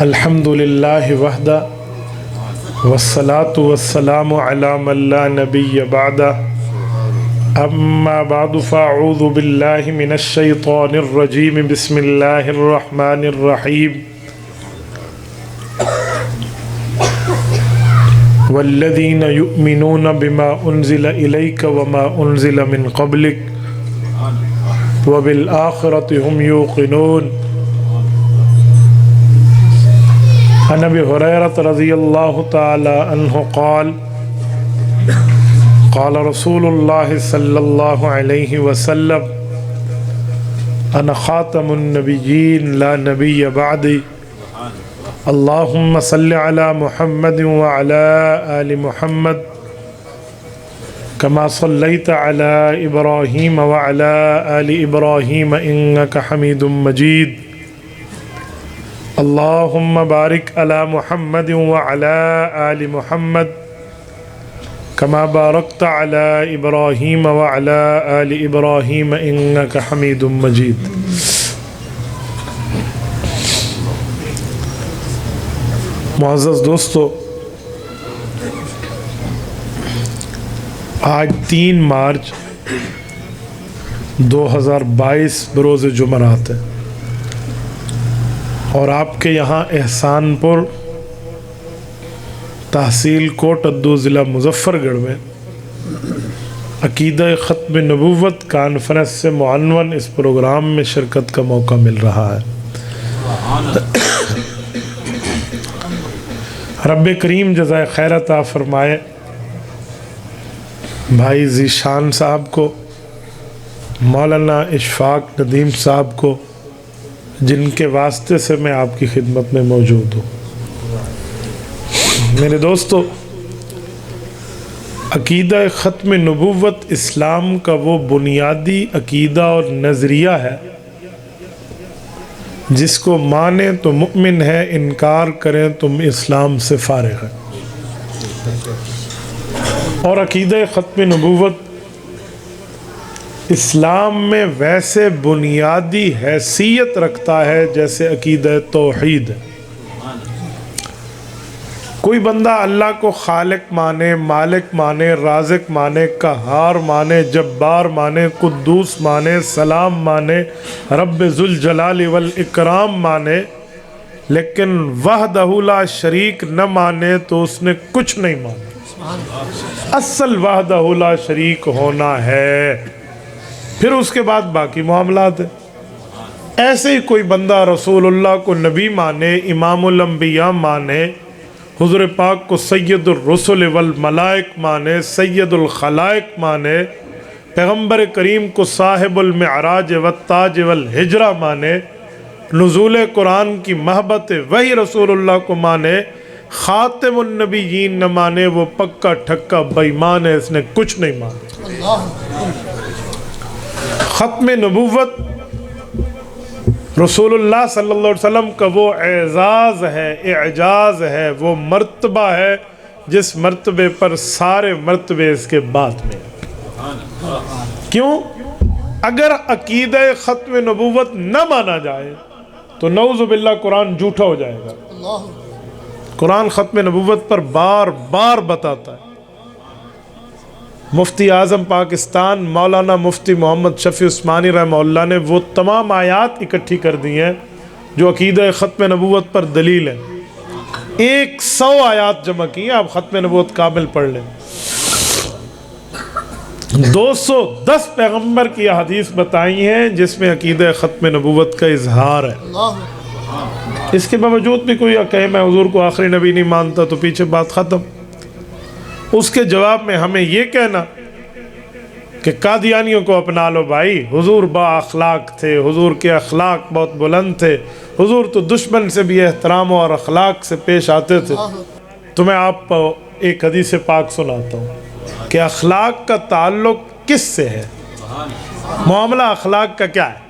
الحمد للہ وحدہ والصلاة والسلام علی من لا نبی بعدہ اما بعد فاعوذ باللہ من الشیطان الرجیم بسم اللہ الرحمن الرحیم والذین یؤمنون بما انزل الیک وما انزل من قبلک وبالآخرۃ هم یوقنون عن ابی ہریرہ رضی اللہ تعالی عنہ قال قال رسول اللہ صلی اللہ علیہ وسلم انا خاتم النبیین لا نبی بعدی اللہم صل علی محمد وعلی آل محمد كما صليت على إبراهيم وعلى آل إبراهيم إنك حميد مجيد اللهم بارك على محمد وعلى آل محمد كما باركت على إبراهيم وعلى آل إبراهيم إنك حميد مجيد معزز دوستو، آج 3 مارچ 2022 بروز جمعرات ہے اور آپ کے یہاں احسان پور تحصیل کوٹ ادو ضلع مظفر گڑھ میں عقیدہ ختم نبوت کانفرنس سے معنون اس پروگرام میں شرکت کا موقع مل رہا ہے۔ رب کریم جزائے خیر عطا فرمائے بھائی ذیشان صاحب کو، مولانا اشفاق ندیم صاحب کو، جن کے واسطے سے میں آپ کی خدمت میں موجود ہوں۔ میرے دوستو، عقیدہ ختم نبوت اسلام کا وہ بنیادی عقیدہ اور نظریہ ہے جس کو مانے تو مؤمن ہے، انکار کریں تو اسلام سے فارغ ہے۔ اور عقیدہ ختم نبوت اسلام میں ویسے بنیادی حیثیت رکھتا ہے جیسے عقیدہ توحید ہے۔ کوئی بندہ اللہ کو خالق مانے، مالک مانے، رازق مانے، قہار مانے، جبار مانے، قدوس مانے، سلام مانے، رب ذوالجلال والاکرام مانے، لیکن وحدہ لا شریک نہ مانے تو اس نے کچھ نہیں مانا۔ اصل وحدہ لا شریک ہونا ہے، پھر اس کے بعد باقی معاملات ہیں۔ ایسے ہی کوئی بندہ رسول اللہ کو نبی مانے، امام الانبیاء مانے، حضور پاک کو سید الرسل والملائک مانے، سید الخلائق مانے، پیغمبر کریم کو صاحب المعراج والتاج والہجرہ مانے، نزول قرآن کی محبت وہی رسول اللہ کو مانے، خاتم النبیین نہ مانے، وہ پکا ٹھکا بے ایمان ہے، اس نے کچھ نہیں مانا۔ ختم نبوت رسول اللہ صلی اللہ علیہ وسلم کا وہ اعزاز ہے، اعجاز ہے، وہ مرتبہ ہے جس مرتبے پر سارے مرتبے اس کے بعد میں۔ کیوں؟ اگر عقیدہ ختم نبوت نہ مانا جائے تو نعوذ باللہ قرآن جھوٹا ہو جائے گا۔ قرآن ختم نبوت پر بار بار بتاتا ہے۔ مفتی اعظم پاکستان مولانا مفتی محمد شفیع عثمانی رحمہ اللہ نے وہ تمام آیات اکٹھی کر دی ہیں جو عقیدہ ختم نبوت پر دلیل ہیں۔ 100 آیات جمع کی ہیں، آپ ختم نبوت کامل پڑھ لیں۔ 210 پیغمبر کی حدیث بتائی ہیں جس میں عقیدہ ختم نبوت کا اظہار ہے۔ اس کے باوجود بھی کوئی کہے میں حضور کو آخری نبی نہیں مانتا تو پیچھے بات ختم۔ اس کے جواب میں ہمیں یہ کہنا کہ قادیانیوں کو اپنا لو بھائی، حضور با اخلاق تھے، حضور کے اخلاق بہت بلند تھے، حضور تو دشمن سے بھی احترام اور اخلاق سے پیش آتے تھے۔ تو میں آپ کو ایک حدیث پاک سناتا ہوں کہ اخلاق کا تعلق کس سے ہے، معاملہ اخلاق کا کیا ہے۔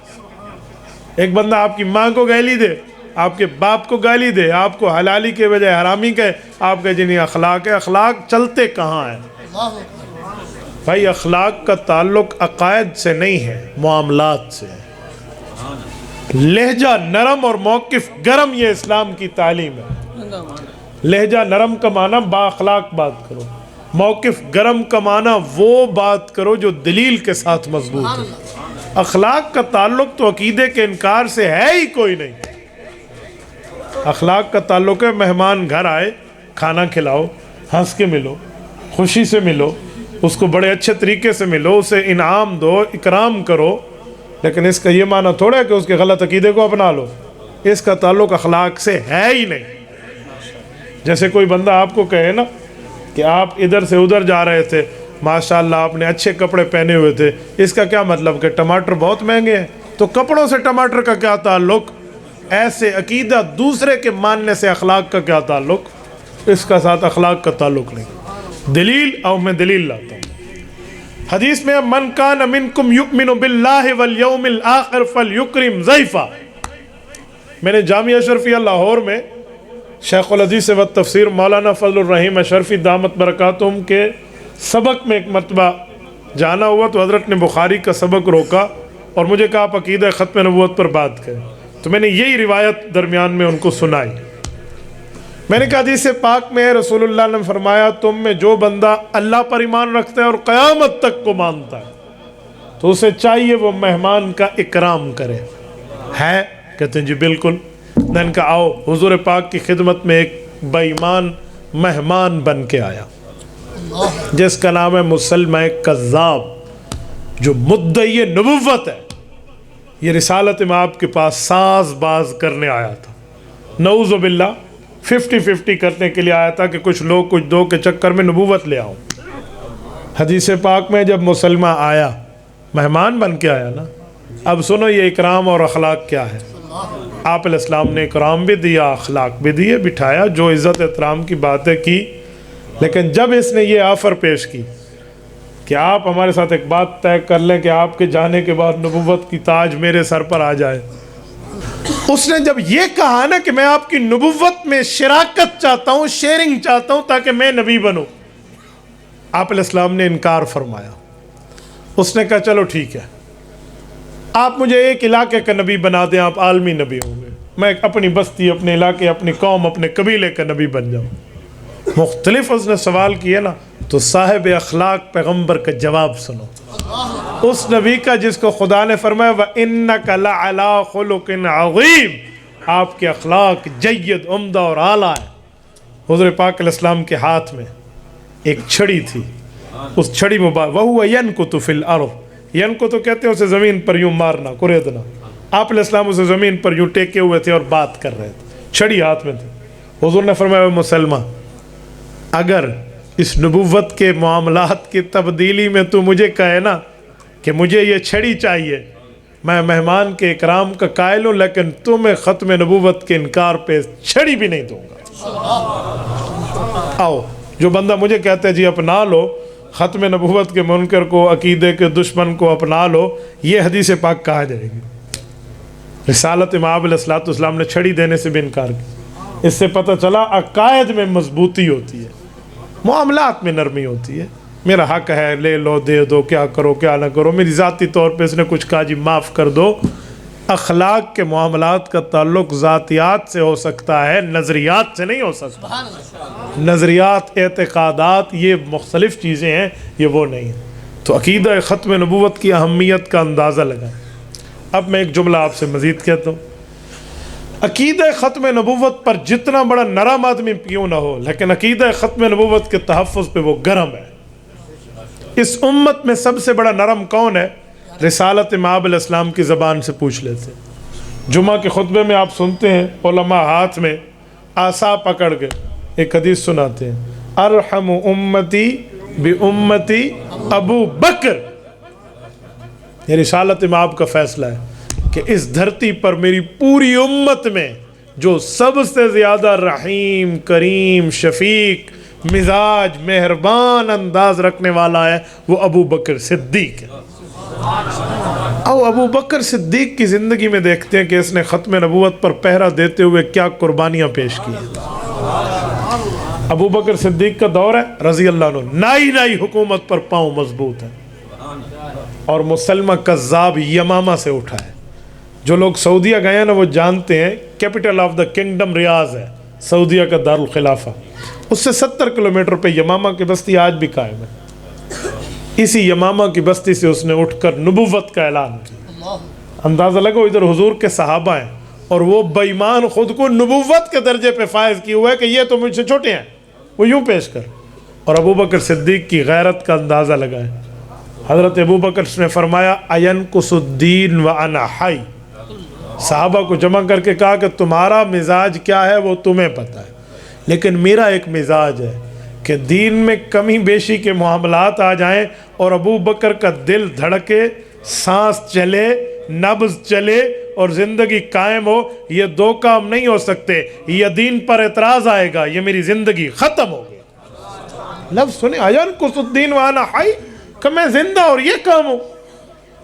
ایک بندہ آپ کی ماں کو گالی دے، آپ کے باپ کو گالی دے، آپ کو حلالی کے بجائے حرامی کہے، آپ کا جنہیں اخلاق ہے۔ اخلاق چلتے کہاں ہیں بھائی؟ اخلاق کا تعلق عقائد سے نہیں ہے، معاملات سے ہے۔ لہجہ نرم اور موقف گرم، یہ اسلام کی تعلیم ہے۔ لہجہ نرم کا معنی با اخلاق بات کرو، موقف گرم کا معنی وہ بات کرو جو دلیل کے ساتھ مضبوط ہے۔ اخلاق کا تعلق تو عقیدے کے انکار سے ہے ہی کوئی نہیں۔ اخلاق کا تعلق ہے مہمان گھر آئے کھانا کھلاؤ، ہنس کے ملو، خوشی سے ملو، اس کو بڑے اچھے طریقے سے ملو، اسے انعام دو، اکرام کرو، لیکن اس کا یہ معنی تھوڑا ہے کہ اس کے غلط عقیدے کو اپنا لو۔ اس کا تعلق اخلاق سے ہے ہی نہیں۔ جیسے کوئی بندہ آپ کو کہے نا کہ آپ ادھر سے ادھر جا رہے تھے، ماشاءاللہ آپ نے اچھے کپڑے پہنے ہوئے تھے، اس کا کیا مطلب کہ ٹماٹر بہت مہنگے ہیں؟ تو کپڑوں سے ٹماٹر کا کیا تعلق؟ ایسے عقیدہ دوسرے کے ماننے سے اخلاق کا کیا تعلق؟ اس کا ساتھ اخلاق کا تعلق نہیں۔ دلیل، اور میں دلیل لاتا ہوں۔ حدیث میں من کان منکم یؤمن باللہ والیوم الآخر فلیکرم ضیفہ۔ میں نے جامعہ اشرفیہ لاہور میں شیخ الحدیث و تفسیر مولانا فضل الرحیم اشرفی دامت برکاتہم کے سبق میں ایک مرتبہ جانا ہوا تو حضرت نے بخاری کا سبق روکا اور مجھے کہا آپ عقیدہ ختم نبوت پر بات کریں، تو میں نے یہی روایت درمیان میں ان کو سنائی۔ میں نے کہا حدیث پاک میں رسول اللہ نے فرمایا تم میں جو بندہ اللہ پر ایمان رکھتا ہے اور قیامت تک کو مانتا ہے تو اسے چاہیے وہ مہمان کا اکرام کرے۔ ہے؟ کہتے ہیں جی بالکل۔ میں نے کہا آؤ، حضور پاک کی خدمت میں ایک بے ایمان مہمان بن کے آیا جس کا نام ہے مسلمہ کذاب، جو مدعی نبوت ہے۔ یہ رسالت میں آپ کے پاس ساز باز کرنے آیا تھا، نعوذ باللہ 50-50 کرنے کے لیے آیا تھا کہ کچھ لوگ کچھ دو کے چکر میں نبوت لے آؤں۔ حدیث پاک میں جب مسلمہ آیا، مہمان بن کے آیا نا، اب سنو یہ اکرام اور اخلاق کیا ہے۔ آپ علیہ السلام نے اکرام بھی دیا، اخلاق بھی دیے، بٹھایا، جو عزت احترام کی باتیں کی، لیکن جب اس نے یہ آفر پیش کی کہ آپ ہمارے ساتھ ایک بات طے کر لیں کہ آپ کے جانے کے بعد نبوت کی تاج میرے سر پر آ جائے، اس نے جب یہ کہا نا کہ میں آپ کی نبوت میں شراکت چاہتا ہوں، شیئرنگ چاہتا ہوں تاکہ میں نبی بنوں، آپ علیہ السلام نے انکار فرمایا۔ اس نے کہا چلو ٹھیک ہے، آپ مجھے ایک علاقے کا نبی بنا دیں، آپ عالمی نبی ہوں گے، میں اپنی بستی، اپنے علاقے، اپنی قوم، اپنے قبیلے کا نبی بن جاؤں۔ مختلف اس نے سوال کیے نا، تو صاحب اخلاق پیغمبر کا جواب سنو۔ اس نبی کا جس کو خدا نے فرمایا وَإِنَّكَ لَعَلَىٰ خُلُقٍ عَظِيمٍ، آپ کے اخلاق جید، عمدہ اور اعلیٰ ہے۔ حضور پاک علیہ السلام کے ہاتھ میں ایک چھڑی تھی، اس چھڑی مبارک وَهُوَ يَنْكُتُ فِي الْأَرْضِ، ینکو تو کہتے ہیں اسے زمین پر یوں مارنا، کریدنا۔ آپ علیہ السلام اسے زمین پر یوں ٹیکے ہوئے تھے اور بات کر رہے تھے، چھڑی ہاتھ میں تھی۔ حضور نے فرمایا مسلمہ، اگر اس نبوت کے معاملات کی تبدیلی میں تو مجھے کہے نا کہ مجھے یہ چھڑی چاہیے، میں مہمان کے اکرام کا قائل ہوں، لیکن تمہیں ختم نبوت کے انکار پہ چھڑی بھی نہیں دوں گا۔ آؤ، جو بندہ مجھے کہتا ہے جی اپنا لو ختم نبوت کے منکر کو، عقیدے کے دشمن کو اپنا لو، یہ حدیث پاک کہا جائے گی۔ رسالت امام علیہ السلام نے چھڑی دینے سے بھی انکار کیا۔ اس سے پتہ چلا عقائد میں مضبوطی ہوتی ہے، معاملات میں نرمی ہوتی ہے۔ میرا حق ہے، لے لو، دے دو، کیا کرو کیا نہ کرو، میری ذاتی طور پہ اس نے کچھ کہا جی معاف کر دو۔ اخلاق کے معاملات کا تعلق ذاتیات سے ہو سکتا ہے، نظریات سے نہیں ہو سکتا۔ نظریات، اعتقادات یہ مختلف چیزیں ہیں، یہ وہ نہیں ہیں۔ تو عقیدہ ختم نبوت کی اہمیت کا اندازہ لگائیں۔ اب میں ایک جملہ آپ سے مزید کہتا ہوں، عقیدہ ختم نبوت پر جتنا بڑا نرم آدمی کیوں نہ ہو، لیکن عقیدہ ختم نبوت کے تحفظ پہ وہ گرم ہے۔ اس امت میں سب سے بڑا نرم کون ہے؟ رسالت امام علیہ السلام کی زبان سے پوچھ لیتے ہیں۔ جمعہ کے خطبے میں آپ سنتے ہیں علماء ہاتھ میں عصا پکڑ کے ایک حدیث سناتے ہیں، ارحم امتی بی امتی ابو بکر۔ یہ رسالت امام کا فیصلہ ہے کہ اس دھرتی پر میری پوری امت میں جو سب سے زیادہ رحیم، کریم، شفیق مزاج، مہربان انداز رکھنے والا ہے وہ ابو بکر صدیق ہے۔ او ابو بکر صدیق کی زندگی میں دیکھتے ہیں کہ اس نے ختم نبوت پر پہرا دیتے ہوئے کیا قربانیاں پیش کی ہیں۔ ابو بکر صدیق کا دور ہے رضی اللہ عنہ، نئی حکومت پر پاؤں مضبوط ہے، اور مسلمہ کذاب یمامہ سے اٹھا ہے، جو لوگ سعودیہ گئے ہیں نا وہ جانتے ہیں کیپٹل آف دا کنگڈم ریاض ہے، سعودیہ کا دارالخلافہ، اس سے 70 کلومیٹر پہ یمامہ کی بستی آج بھی قائم ہے۔ اسی یمامہ کی بستی سے اس نے اٹھ کر نبوت کا اعلان کیا۔ اندازہ لگو ادھر حضور کے صحابہ ہیں اور وہ بے ایمان خود کو نبوت کے درجے پہ فائز کیے ہوئے کہ یہ تو مجھ سے چھوٹے ہیں، وہ یوں پیش کر۔ اور ابوبکر صدیق کی غیرت کا اندازہ لگائیں۔ حضرت ابوبکر نے فرمایا اینقص الدین وانا حی، صحابہ کو جمع کر کے کہا کہ تمہارا مزاج کیا ہے وہ تمہیں پتہ ہے، لیکن میرا ایک مزاج ہے کہ دین میں کمی بیشی کے معاملات آ جائیں اور ابو بکر کا دل دھڑکے، سانس چلے، نبض چلے اور زندگی قائم ہو، یہ دو کام نہیں ہو سکتے۔ یہ دین پر اعتراض آئے گا، یہ میری زندگی ختم ہو گئی۔ لفظ سنیں، اینقص الدین وانا حی، کہ میں زندہ اور یہ کام ہو،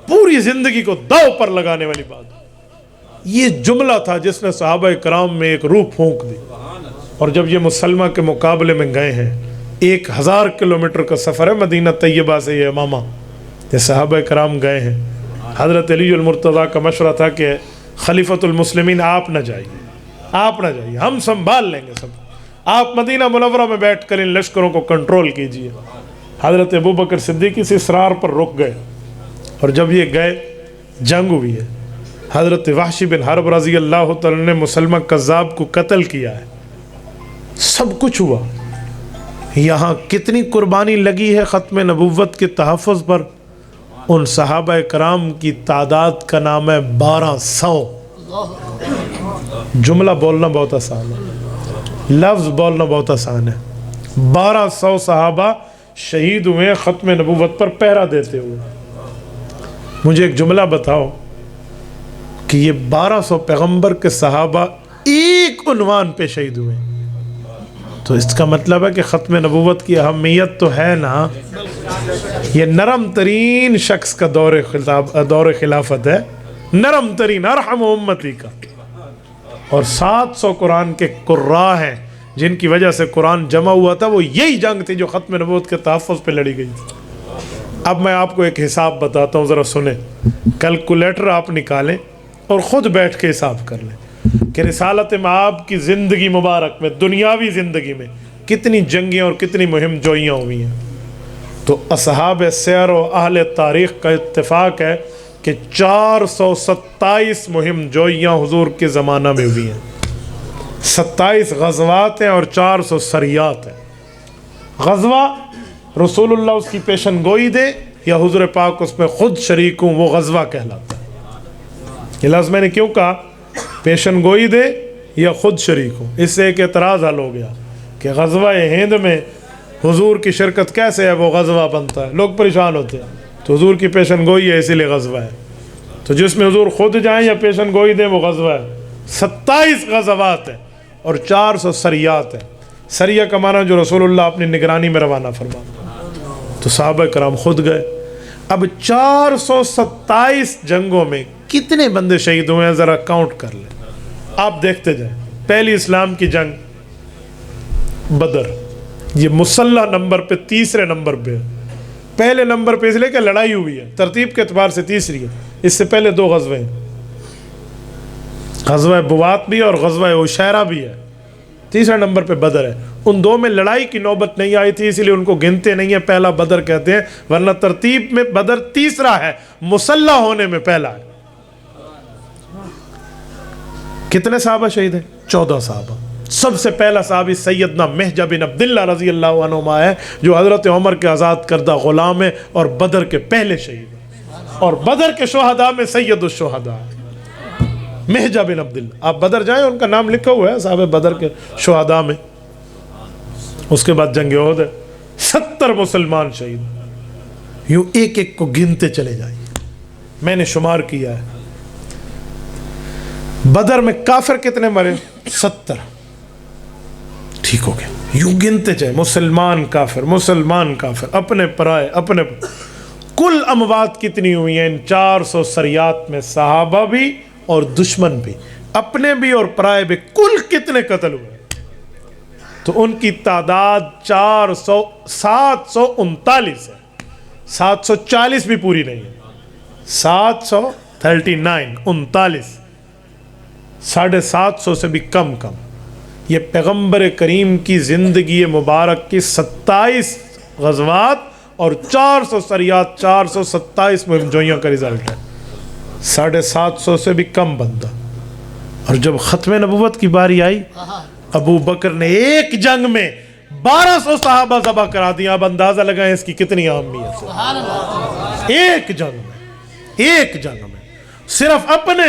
پوری زندگی کو داؤ پر لگانے والی بات۔ یہ جملہ تھا جس نے صحابہ کرام میں ایک روح پھونک دی۔ اور جب یہ مسلمہ کے مقابلے میں گئے ہیں، 1000 کلومیٹر کا سفر ہے مدینہ طیبہ سے یہ امامہ، یہ صحابہ کرام گئے ہیں۔ حضرت علی المرتضیٰ کا مشورہ تھا کہ خلیفۃ المسلمین آپ نہ جائیے، آپ نہ جائیے، ہم سنبھال لیں گے سب، آپ مدینہ منورہ میں بیٹھ کر ان لشکروں کو کنٹرول کیجیے۔ حضرت ابوبکر صدیق اس اصرار پر رک گئے، اور جب یہ گئے جنگ ہوئی ہے۔ حضرت وحشی بن حرب رضی اللہ تعالیٰ نے مسلمہ کذاب کو قتل کیا ہے، سب کچھ ہوا۔ یہاں کتنی قربانی لگی ہے ختم نبوت کے تحفظ پر؟ ان صحابہ کرام کی تعداد کا نام ہے 1200۔ جملہ بولنا بہت آسان ہے، لفظ بولنا بہت آسان ہے۔ 1200 صحابہ شہید ہوئے ختم نبوت پر پہرا دیتے ہوئے۔ مجھے ایک جملہ بتاؤ کہ یہ 1200 پیغمبر کے صحابہ ایک عنوان پہ شہید ہوئے، تو اس کا مطلب ہے کہ ختم نبوت کی اہمیت تو ہے نا۔ یہ نرم ترین شخص کا دور خلافت ہے، نرم ترین، ارحم امتی کا۔ اور 700 قرآن کے قراء ہیں جن کی وجہ سے قرآن جمع ہوا تھا، وہ یہی جنگ تھی جو ختم نبوت کے تحفظ پہ لڑی گئی تھی۔ اب میں آپ کو ایک حساب بتاتا ہوں، ذرا سنیں، کیلکولیٹر آپ نکالیں اور خود بیٹھ کے حساب کر لیں کہ رسالت مآب کی زندگی مبارک میں، دنیاوی زندگی میں کتنی جنگیں اور کتنی مہم جوئیاں ہوئی ہیں۔ تو اصحاب سیر و اہل تاریخ کا اتفاق ہے کہ 427 مہم جوئیاں حضور کے زمانہ میں ہوئی ہیں، 27 غزوات ہیں اور 400 سریات ہیں۔ غزوہ رسول اللہ اس کی پیشن گوئی دے یا حضور پاک اس میں خود شریک ہوں، وہ غزوہ کہلاتا ہے۔ یہ لفظ میں نے کیوں کہا پیشن گوئی دے یا خود شریک ہوں؟ اس سے ایک اعتراض حل ہو گیا کہ غزوہ ہند میں حضور کی شرکت کیسے ہے، وہ غزوہ بنتا ہے، لوگ پریشان ہوتے ہیں۔ تو حضور کی پیشن گوئی ہے اسی لیے غزوہ ہے، تو جس میں حضور خود جائیں یا پیشن گوئی دیں وہ غزوہ ہے۔ 27 غزوات ہیں اور 400 سریات ہیں۔ سریہ کا معنی جو رسول اللہ اپنی نگرانی میں روانہ فرماتے، تو صحابہ کرام خود گئے۔ اب 427 جنگوں میں کتنے بندے شہید ہوئے ہیں ذرا کاؤنٹ کر لیں، آپ دیکھتے جائیں۔ پہلی اسلام کی جنگ بدر، یہ مسلح نمبر پہ تیسرے نمبر پہ، پہلے نمبر پہ اس لیے کہ لڑائی ہوئی ہے، ترتیب کے اعتبار سے تیسری ہے۔ اس سے پہلے 2 غزوے ہیں، غزوہ بوات بھی اور غزوہ عشیرہ بھی ہے، تیسرے نمبر پہ بدر ہے۔ ان 2 میں لڑائی کی نوبت نہیں آئی تھی، اسی لیے ان کو گنتے نہیں ہیں، پہلا بدر کہتے ہیں، ورنہ ترتیب میں بدر تیسرا ہے، مسلح ہونے میں پہلا ہے۔ کتنے صحابہ شہید ہیں؟ 14 صحابہ۔ سب سے پہلا صحابی سیدنا مہجہ بن عبداللہ رضی اللہ عنہما ہے، جو حضرت عمر کے آزاد کردہ غلام ہے اور بدر کے پہلے شہید ہیں، اور بدر کے شہداء میں سید الشہداء مہجہ بن عبداللہ۔ آپ بدر جائیں، ان کا نام لکھا ہوا ہے صحابہ بدر کے شہداء میں۔ اس کے بعد جنگ احد ہے، 70 مسلمان شہید۔ یوں ایک ایک کو گنتے چلے جائیے، میں نے شمار کیا ہے۔ بدر میں کافر کتنے مرے؟ 70۔ ٹھیک ہو گیا، یوں گنتے جائیں، مسلمان کافر، مسلمان کافر، اپنے پرائے، اپنے کل اموات کتنی ہوئی ہیں ان 400 سریات میں؟ صحابہ بھی اور دشمن بھی، اپنے بھی اور پرائے بھی، کل کتنے قتل ہوئے؟ تو ان کی تعداد 739 ہے، 740 بھی پوری نہیں ہے، 700 39 750 سے بھی کم یہ پیغمبر کریم کی زندگی مبارک کی 27 غزوات اور 400 سریات 427 مہم جوئیاں کا رزلٹ ہے. 750 سے بھی کم بندہ. اور جب ختم نبوت کی باری آئی ابو بکر نے ایک جنگ میں 1200 صحابہ ذبح کرا دیا. اب اندازہ لگائیں اس کی کتنی اہمیت ہے. ایک جنگ میں صرف اپنے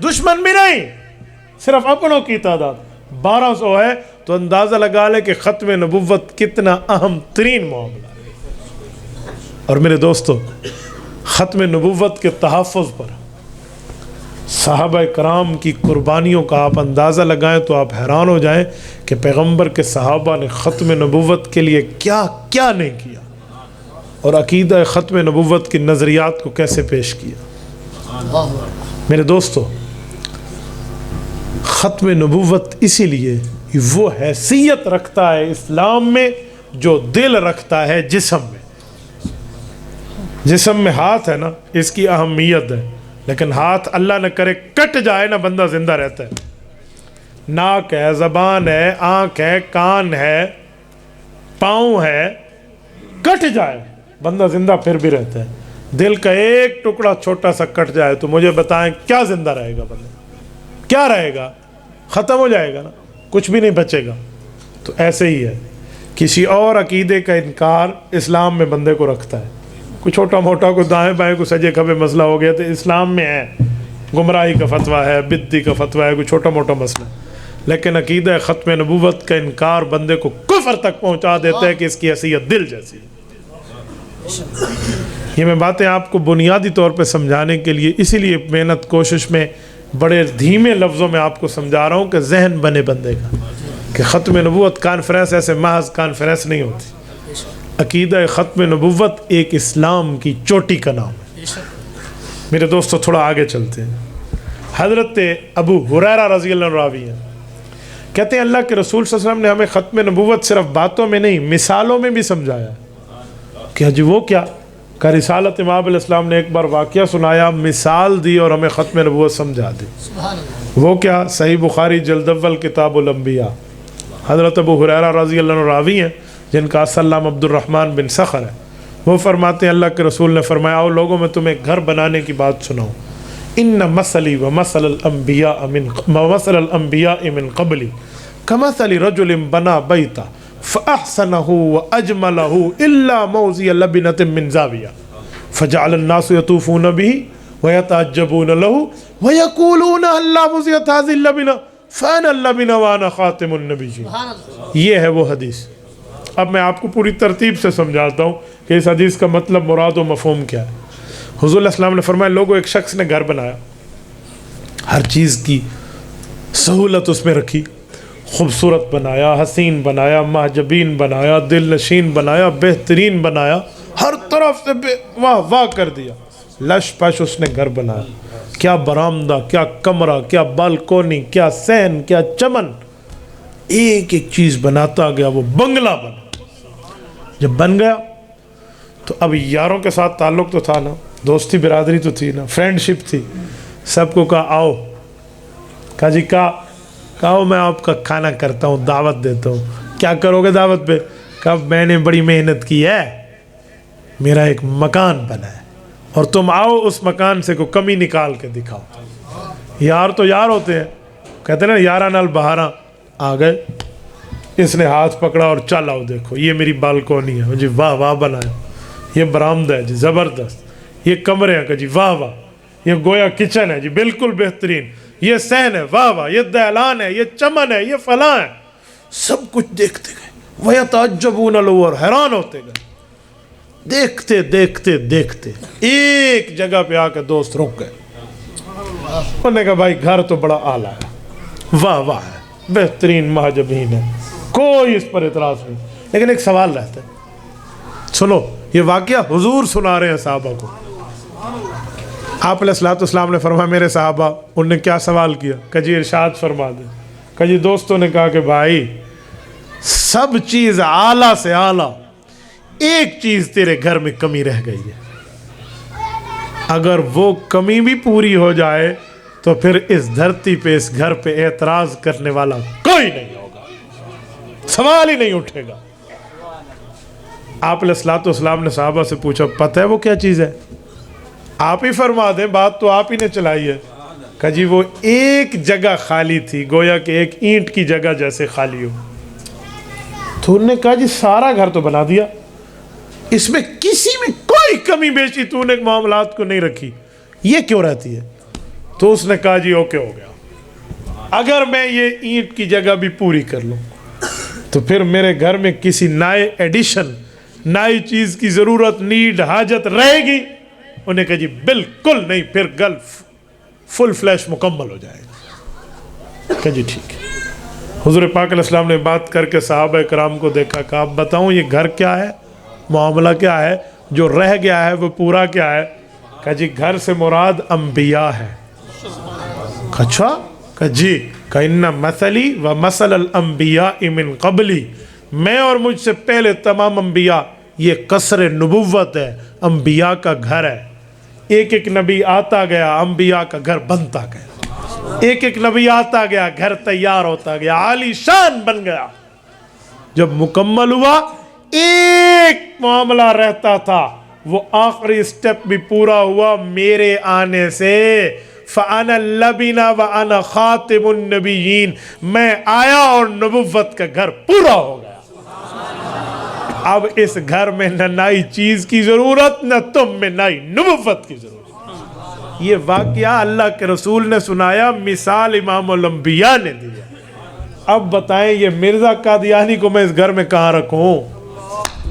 دشمن بھی نہیں, صرف اپنوں کی تعداد 1200 ہے, تو اندازہ لگا لے کہ ختم نبوت کتنا اہم ترین معاملہ ہے. اور میرے دوستو, ختم نبوت کے تحفظ پر صحابہ کرام کی قربانیوں کا آپ اندازہ لگائیں تو آپ حیران ہو جائیں کہ پیغمبر کے صحابہ نے ختم نبوت کے لیے کیا کیا نہیں کیا, اور عقیدہ ختم نبوت کی نظریات کو کیسے پیش کیا. میرے دوستو, ختم نبوت اسی لیے وہ حیثیت رکھتا ہے اسلام میں جو دل رکھتا ہے جسم میں. جسم میں ہاتھ ہے نا, اس کی اہمیت ہے, لیکن ہاتھ اللہ نہ کرے کٹ جائے نا بندہ زندہ رہتا ہے. ناک ہے, زبان ہے, آنکھ ہے, کان ہے, پاؤں ہے, کٹ جائے بندہ زندہ پھر بھی رہتا ہے. دل کا ایک ٹکڑا چھوٹا سا کٹ جائے تو مجھے بتائیں کیا زندہ رہے گا بندہ؟ کیا رہے گا؟ ختم ہو جائے گا نا, کچھ بھی نہیں بچے گا. تو ایسے ہی ہے, کسی اور عقیدے کا انکار اسلام میں بندے کو رکھتا ہے. کوئی چھوٹا موٹا کوئی دائیں بائیں کوئی سجے کھبے مسئلہ ہو گیا تو اسلام میں ہے, گمراہی کا فتویٰ ہے, بدعت کا فتویٰ ہے, کوئی چھوٹا موٹا مسئلہ. لیکن عقیدہ ختم نبوت کا انکار بندے کو کفر تک پہنچا دیتا ہے کہ اس کی حیثیت دل جیسی. یہ میں باتیں آپ کو بنیادی طور پہ سمجھانے کے لیے اسی لیے محنت کوشش میں بڑے دھیمے لفظوں میں آپ کو سمجھا رہا ہوں کہ ذہن بنے بندے کا کہ ختم نبوت کانفرنس ایسے محض کانفرنس نہیں ہوتی. عقیدہ ختم نبوت ایک اسلام کی چوٹی کا نام ہے. میرے دوستو تھوڑا آگے چلتے ہیں. حضرت ابو ہریرہ رضی اللہ عنہ راوی ہیں, کہتے ہیں اللہ کے رسول صلی اللہ علیہ وسلم نے ہمیں ختم نبوت صرف باتوں میں نہیں مثالوں میں بھی سمجھایا. کہ جی وہ کیا؟ کہ رسالت امام علیہ السلام نے ایک بار واقعہ سنایا, مثال دی اور ہمیں ختم نبوت سمجھا دی. وہ کیا؟ صحیح بخاری جلد اول کتاب الانبیاء. حضرت ابو ہریرہ رضی اللہ عنہ راوی ہیں جن کا اصل نام عبد الرحمن بن صخر ہے. وہ فرماتے ہیں اللہ کے رسول نے فرمایا, آؤ لوگوں میں تمہیں گھر بنانے کی بات سناؤں. ان مثلی ومثل الانبیاء من قبلی کمثل رجل بنا بیتا فاحسنه واجمله الا موضع لبنة من زاویہ فجعل الناس يطوفون به ويتعجبون له ويقولون هلا وضعت هذه اللبنة فانا اللبنة وانا خاتم النبیین. یہ ہے وہ حدیث. اب میں آپ کو پوری ترتیب سے سمجھاتا ہوں کہ اس حدیث کا مطلب مراد و مفہوم کیا ہے. حضور علیہ السلام نے فرمایا, لوگوں ایک شخص نے گھر بنایا, ہر چیز کی سہولت اس میں رکھی, خوبصورت بنایا, حسین بنایا, محجبین بنایا, دل نشین بنایا, بہترین بنایا, ہر طرف سے واہ واہ کر دیا. لش پش اس نے گھر بنایا. کیا برآمدہ, کیا کمرہ, کیا بالکونی, کیا صحن, کیا چمن, ایک ایک چیز بناتا گیا. وہ بنگلہ بنا. جب بن گیا تو اب یاروں کے ساتھ تعلق تو تھا نا, دوستی برادری تو تھی نا, فرینڈ شپ تھی. سب کو کہا آؤ. کہا جی کہا میں آپ کا کھانا کرتا ہوں, دعوت دیتا ہوں. کیا کرو گے دعوت پہ؟ کہا میں نے بڑی محنت کی ہے, میرا ایک مکان بنا ہے اور تم آؤ اس مکان سے کوئی کمی نکال کے دکھاؤ. یار تو یار ہوتے ہیں, کہتے ہیں نا یارہ نال بہارا. آ گئے, اس نے ہاتھ پکڑا اور چل آؤ دیکھو یہ میری بالکونی ہے. جی واہ واہ بنایا. یہ برآمدہ ہے جی زبردست. یہ کمرے ہیں کہ جی واہ واہ. یہ گویا کچن ہے جی بالکل بہترین. یہ صحن ہے واہ واہ. یہ دہلان ہے, یہ چمن ہے, یہ فلاں ہے. سب کچھ دیکھتے گئے. وَيَتَعَجَّبُونَ لَهُ, اور حیران ہوتے گئے. دیکھتے دیکھتے دیکھتے ایک جگہ پہ آ کے دوست رک گئے. انہوں نے کہا بھائی گھر تو بڑا اعلیٰ ہے, واہ واہ ہے, بہترین محجبین ہے, کوئی اس پر اعتراض نہیں. لیکن ایک سوال رہتا ہے. سنو, یہ واقعہ حضور سنا رہے ہیں صحابہ کو. آپ علیہ السلام نے فرمایا میرے صحابہ, انہوں نے کیا سوال کیا؟ کہ جی ارشاد فرما دیں. کہ جی دوستوں نے کہا کہ بھائی سب چیز اعلیٰ سے اعلیٰ, ایک چیز تیرے گھر میں کمی رہ گئی ہے. اگر وہ کمی بھی پوری ہو جائے تو پھر اس دھرتی پہ اس گھر پہ اعتراض کرنے والا کوئی نہیں ہوگا، سوال ہی نہیں اٹھے گا۔ آپ علیہ الصلوۃ والسلام نے صحابہ سے پوچھا پتہ ہے وہ کیا چیز ہے؟ آپ ہی فرما دیں، بات تو آپ ہی نے چلائی ہے۔ کہا جی وہ ایک جگہ خالی تھی، گویا کہ ایک اینٹ کی جگہ جیسے خالی ہو۔ تو انہوں نے کہا جی سارا گھر تو بنا دیا، اس میں کسی میں کوئی کمی بیشی تو نے معاملات کو نہیں رکھی، یہ کیوں رہتی ہے؟ تو اس نے کہا جی اوکے ہو گیا، اگر میں یہ اینٹ کی جگہ بھی پوری کر لوں تو پھر میرے گھر میں کسی نئے ایڈیشن، نئی چیز کی ضرورت، نیڈ، حاجت رہے گی؟ انہیں کہا جی بالکل نہیں، پھر گھر فل فلیش مکمل ہو جائے گا۔ کہا جی ٹھیک ہے۔ حضور پاک علیہ السلام نے بات کر کے صحابہ کرام کو دیکھا، کہا آپ بتاؤں یہ گھر کیا ہے، معاملہ کیا ہے، جو رہ گیا ہے وہ پورا کیا ہے؟ کہا جی گھر سے مراد انبیاء ہے۔ اچھا؟ کہا جی، کہ ان مثلی و مثل الانبیاء من قبلی، میں اور مجھ سے پہلے تمام انبیاء، یہ قصر نبوت ہے، انبیاء کا گھر ہے۔ ایک ایک نبی آتا گیا، انبیاء کا گھر بنتا گیا، ایک ایک نبی آتا گیا، گھر تیار ہوتا گیا، عالی شان بن گیا۔ جب مکمل ہوا، ایک معاملہ رہتا تھا، وہ آخری سٹیپ بھی پورا ہوا میرے آنے سے۔ فَأَنَا اللَّبِنَ وَأَنَا خَاتِمُ النَّبِيِّينَ، میں آیا اور نبوت کا گھر پورا ہو گیا۔ اب اس گھر میں نہ نئی چیز کی ضرورت، نہ تم میں نئی نبوت کی ضرورت۔ یہ واقعہ اللہ کے رسول نے سنایا، مثال امام الانبیاء نے دی ہے۔ اب بتائیں یہ مرزا قادیانی کو میں اس گھر میں کہاں رکھوں؟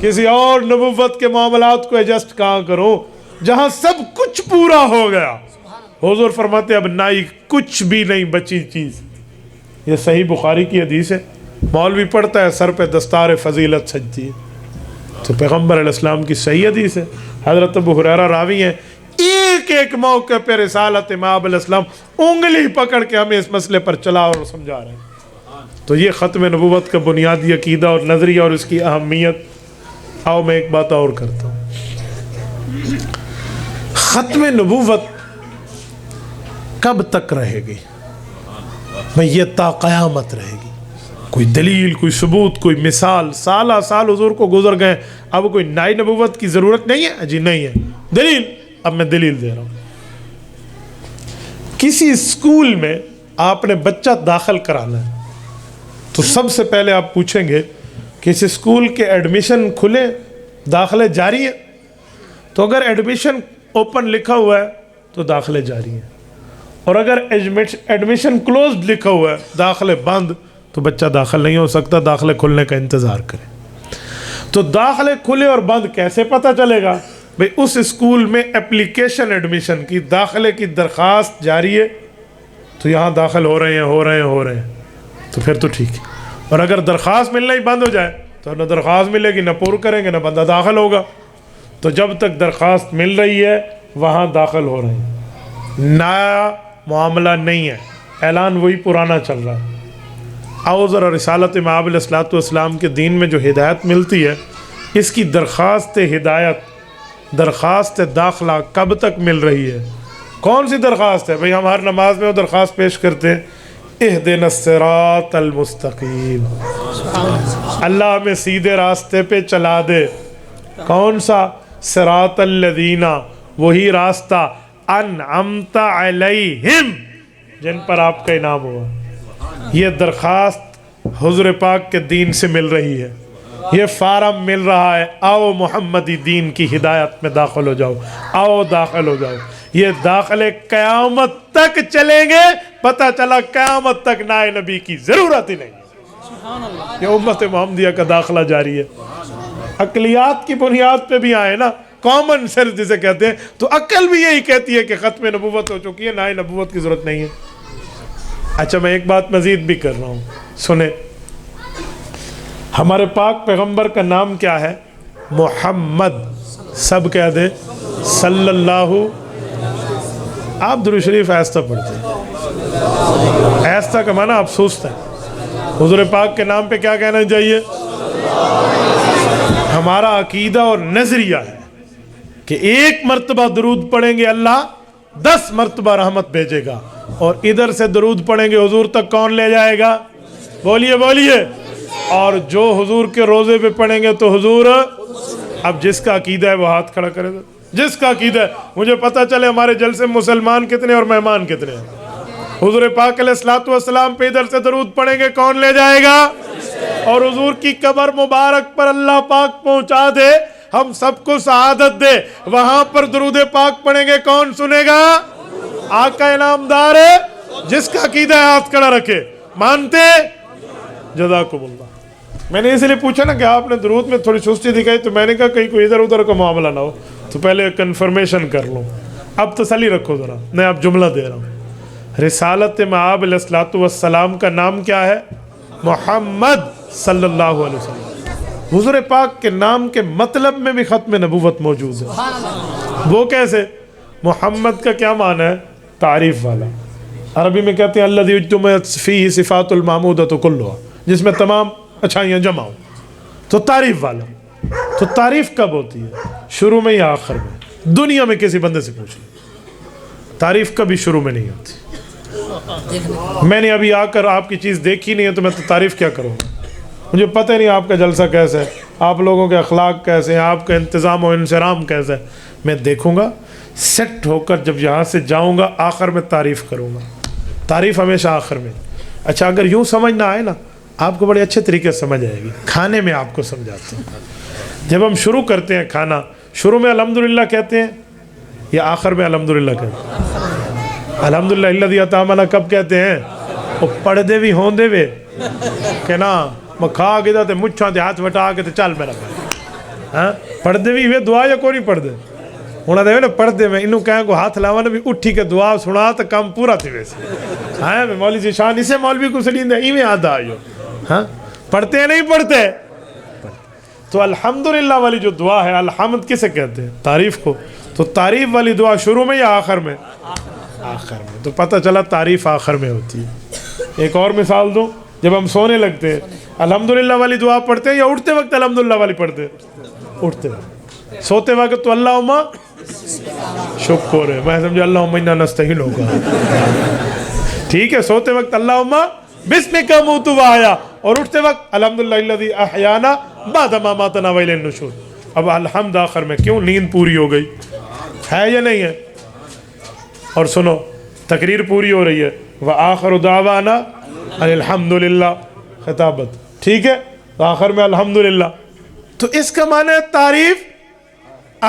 کسی اور نبوت کے معاملات کو ایڈجسٹ کہاں کروں جہاں سب کچھ پورا ہو گیا؟ حضور فرماتے اب نئی کچھ بھی نہیں بچی چیز۔ یہ صحیح بخاری کی حدیث ہے، مولوی پڑھتا ہے سر پہ دستار فضیلت سجتی ہے، تو پیغمبر علیہ السلام کی صحیح حدیث ہے۔ حضرت ابو ہریرہ راوی ہیں، ایک ایک موقع پہ رسالت امام علیہ السلام انگلی پکڑ کے ہمیں اس مسئلے پر چلا اور سمجھا رہے ہیں۔ تو یہ ختم نبوت کا بنیادی عقیدہ اور نظریہ اور اس کی اہمیت۔ آؤ میں ایک بات اور کرتا ہوں، ختم نبوت کب تک رہے گی؟ میں یہ تا قیامت رہے گی۔ کوئی دلیل، کوئی ثبوت، کوئی مثال؟ سالہ سال حضور کو گزر گئے، اب کوئی نئی نبوت کی ضرورت نہیں ہے؟ جی نہیں ہے۔ دلیل؟ اب میں دلیل دے رہا ہوں۔ کسی اسکول میں آپ نے بچہ داخل کرانا ہے تو سب سے پہلے آپ پوچھیں گے کہ اس اسکول کے ایڈمیشن کھلے، داخلے جاری ہیں؟ تو اگر ایڈمیشن اوپن لکھا ہوا ہے تو داخلے جاری ہیں، اور اگر ایڈمیشن کلوزڈ لکھا ہوا ہے، داخلے بند، تو بچہ داخل نہیں ہو سکتا، داخلے کھلنے کا انتظار کریں۔ تو داخلے کھلے اور بند کیسے پتہ چلے گا؟ بھئی اس اسکول میں اپلیکیشن ایڈمیشن کی، داخلے کی درخواست جاری ہے، تو یہاں داخل ہو رہے ہیں، تو پھر تو ٹھیک ہے۔ اور اگر درخواست ملنا ہی بند ہو جائے تو نہ درخواست ملے گی، نہ پور کریں گے، نہ بندہ داخل ہوگا۔ تو جب تک درخواست مل رہی ہے وہاں داخل ہو رہے ہیں، نیا معاملہ نہیں ہے، اعلان وہی پرانا چل رہا ہے۔ آؤ ذرا رسالت امام علیہ الصلوۃ والسلام کے دین میں جو ہدایت ملتی ہے، اس کی درخواست ہدایت، درخواست داخلہ کب تک مل رہی ہے؟ کون سی درخواست ہے؟ بھئی ہم ہر نماز میں وہ درخواست پیش کرتے ہیں، اہدنا الصراط المستقیم، اللہ ہمیں سیدھے راستے پہ چلا دے۔ کون سا؟ صراط الذین، وہی راستہ، انعمت علیہم، جن پر آپ کا انعام ہوا۔ یہ درخواست حضور پاک کے دین سے مل رہی ہے، یہ فارم مل رہا ہے، آؤ محمدی دین کی ہدایت میں داخل ہو جاؤ، آؤ داخل ہو جاؤ۔ یہ داخلے قیامت تک چلیں گے، پتہ چلا قیامت تک نئے نبی کی ضرورت ہی نہیں۔ یہ امت محمدیہ کا داخلہ جاری ہے۔ عقلیات کی بنیاد پہ بھی آئے نا، کامن سینس جسے کہتے ہیں، تو عقل بھی یہی کہتی ہے کہ ختم نبوت ہو چکی ہے، نئے نبوت کی ضرورت نہیں ہے۔ اچھا میں ایک بات مزید بھی کر رہا ہوں، سنیں۔ ہمارے پاک پیغمبر کا نام کیا ہے؟ محمد۔ سب کہہ دیں صلی اللہ۔ آپ درود شریف آہستہ پڑھتے ہیں، آہستہ کا معنی آپ سوچتے ہیں، حضور پاک کے نام پہ کیا کہنا چاہیے؟ ہمارا عقیدہ اور نظریہ ہے کہ ایک مرتبہ درود پڑھیں گے اللہ 10 مرتبہ رحمت بھیجے گا، اور ادھر سے درود پڑھیں گے حضور تک کون لے جائے گا؟ بولیے بولیے۔ اور جو حضور کے روزے پہ پڑھیں گے تو حضور، اب جس کا عقیدہ ہے وہ ہاتھ کھڑا کرے گا، جس کا عقیدہ ہے۔ مجھے پتہ چلے ہمارے جلسے میں مسلمان کتنے اور مہمان کتنے ہیں۔ حضور پاک علیہ الصلوۃ والسلام پہ ادھر سے درود پڑھیں گے کون لے جائے گا؟ اور حضور کی قبر مبارک پر اللہ پاک پہنچا دے، ہم سب کو سعادت دے، وہاں پر درود پاک پڑھیں گے کون سنے گا؟ آقا انعامدار ہے، جس کا عقیدہ ہے ہاتھ کھڑا رکھے۔ مانتے؟ جزاکم اللہ۔ میں نے اس لیے پوچھا نا کہ آپ نے درود میں تھوڑی سستی دکھائی، تو میں نے کہا کہیں کوئی ادھر ادھر کا معاملہ نہ ہو، تو پہلے کنفرمیشن کر لوں۔ اب تسلی رکھو ذرا، میں آپ جملہ دے رہا ہوں۔ رسالت مآب علیہ الصلوۃ والسلام کا نام کیا ہے؟ محمد صلی اللہ علیہ وسلم۔ حضور پاک کے نام کے مطلب میں بھی ختم نبوت موجود ہے۔ وہ کیسے؟ محمد کا کیا معنی ہے؟ تعریف والا۔ عربی میں کہتے ہیں الذی اجتمعت فیہ صفات المحمودۃ کلھا، جس میں تمام اچھائیاں جمع ہوں، تو تعریف والا۔ تو تعریف کب ہوتی ہے؟ شروع میں یا آخر میں؟ دنیا میں کسی بندے سے پوچھ لیں، تعریف کبھی شروع میں نہیں ہوتی۔ میں نے ابھی آ کر آپ کی چیز دیکھی نہیں ہے تو میں تو تعریف کیا کروں گا؟ مجھے پتہ نہیں آپ کا جلسہ کیسا ہے، آپ لوگوں کے اخلاق کیسے ہیں، آپ کا انتظام و انصرام کیسا ہے۔ میں دیکھوں گا، سیٹ ہو کر جب یہاں سے جاؤں گا آخر میں تعریف کروں گا۔ تعریف ہمیشہ آخر میں۔ اچھا اگر یوں سمجھ نہ آئے نا، آپ کو بڑے اچھے طریقے سے سمجھ آئے گی۔ کھانے میں آپ کو سمجھاتے ہیں۔ جب ہم شروع کرتے ہیں کھانا، شروع میں الحمدللہ کہتے ہیں یا آخر میں الحمدللہ کہتے ہیں؟ الحمدللہ الذی اطعمنا کب کہتے ہیں؟ وہ پڑھدے بھی ہوں دے وے کہ نا میں کھا کے تے مچھاں تے ہاتھ وٹا کے تے چل میرا بھائی، ہاں پڑھدے بھی ہوئے دعا یا کوئی نہیں پڑھدے؟ ہونا دے نا پڑھدے میں انہوں کہیں کو ہاتھ لاوا نا بھی اٹھی کے دعا سنا تو کام پورا تھی ویسے۔ ہاں میں مولوی سے شان اسے مولوی کو سلین دے ایویں آدھا آئیو، ہاں پڑھتے ہیں نہیں پڑھتے؟ تو الحمدللہ والی جو دعا ہے، الحمد کسے کہتے ہیں؟ تعریف کو۔ تو تعریف والی دعا شروع میں یا آخر میں؟ آخر میں۔ تو پتہ چلا تعریف آخر میں ہوتی ہے۔ ایک اور مثال دوں، جب ہم سونے لگتے ہیں الحمدللہ والی دعا پڑھتے ہیں یا اٹھتے وقت الحمدللہ والی پڑھتے ہیں؟ اٹھتے وقت۔ سوتے وقت تو اللہم شکر ہے، میں سمجھا اللہم انا نستعین ہوگا، ٹھیک ہے؟ سوتے وقت اللہم بسمک اموت واحیا، اور اٹھتے وقت الحمدللہ الذی احیانا بعد ما اماتنا والیہ النشور۔ اب الحمد آخر میں، کیوں؟ نیند پوری ہو گئی ہے یا نہیں ہے؟ اور سنو تقریر پوری ہو رہی ہے، وآخر دعوانا ان الحمدللہ، خطابت، ٹھیک ہے؟ تو آخر میں الحمدللہ، تو اس کا معنی ہے تعریف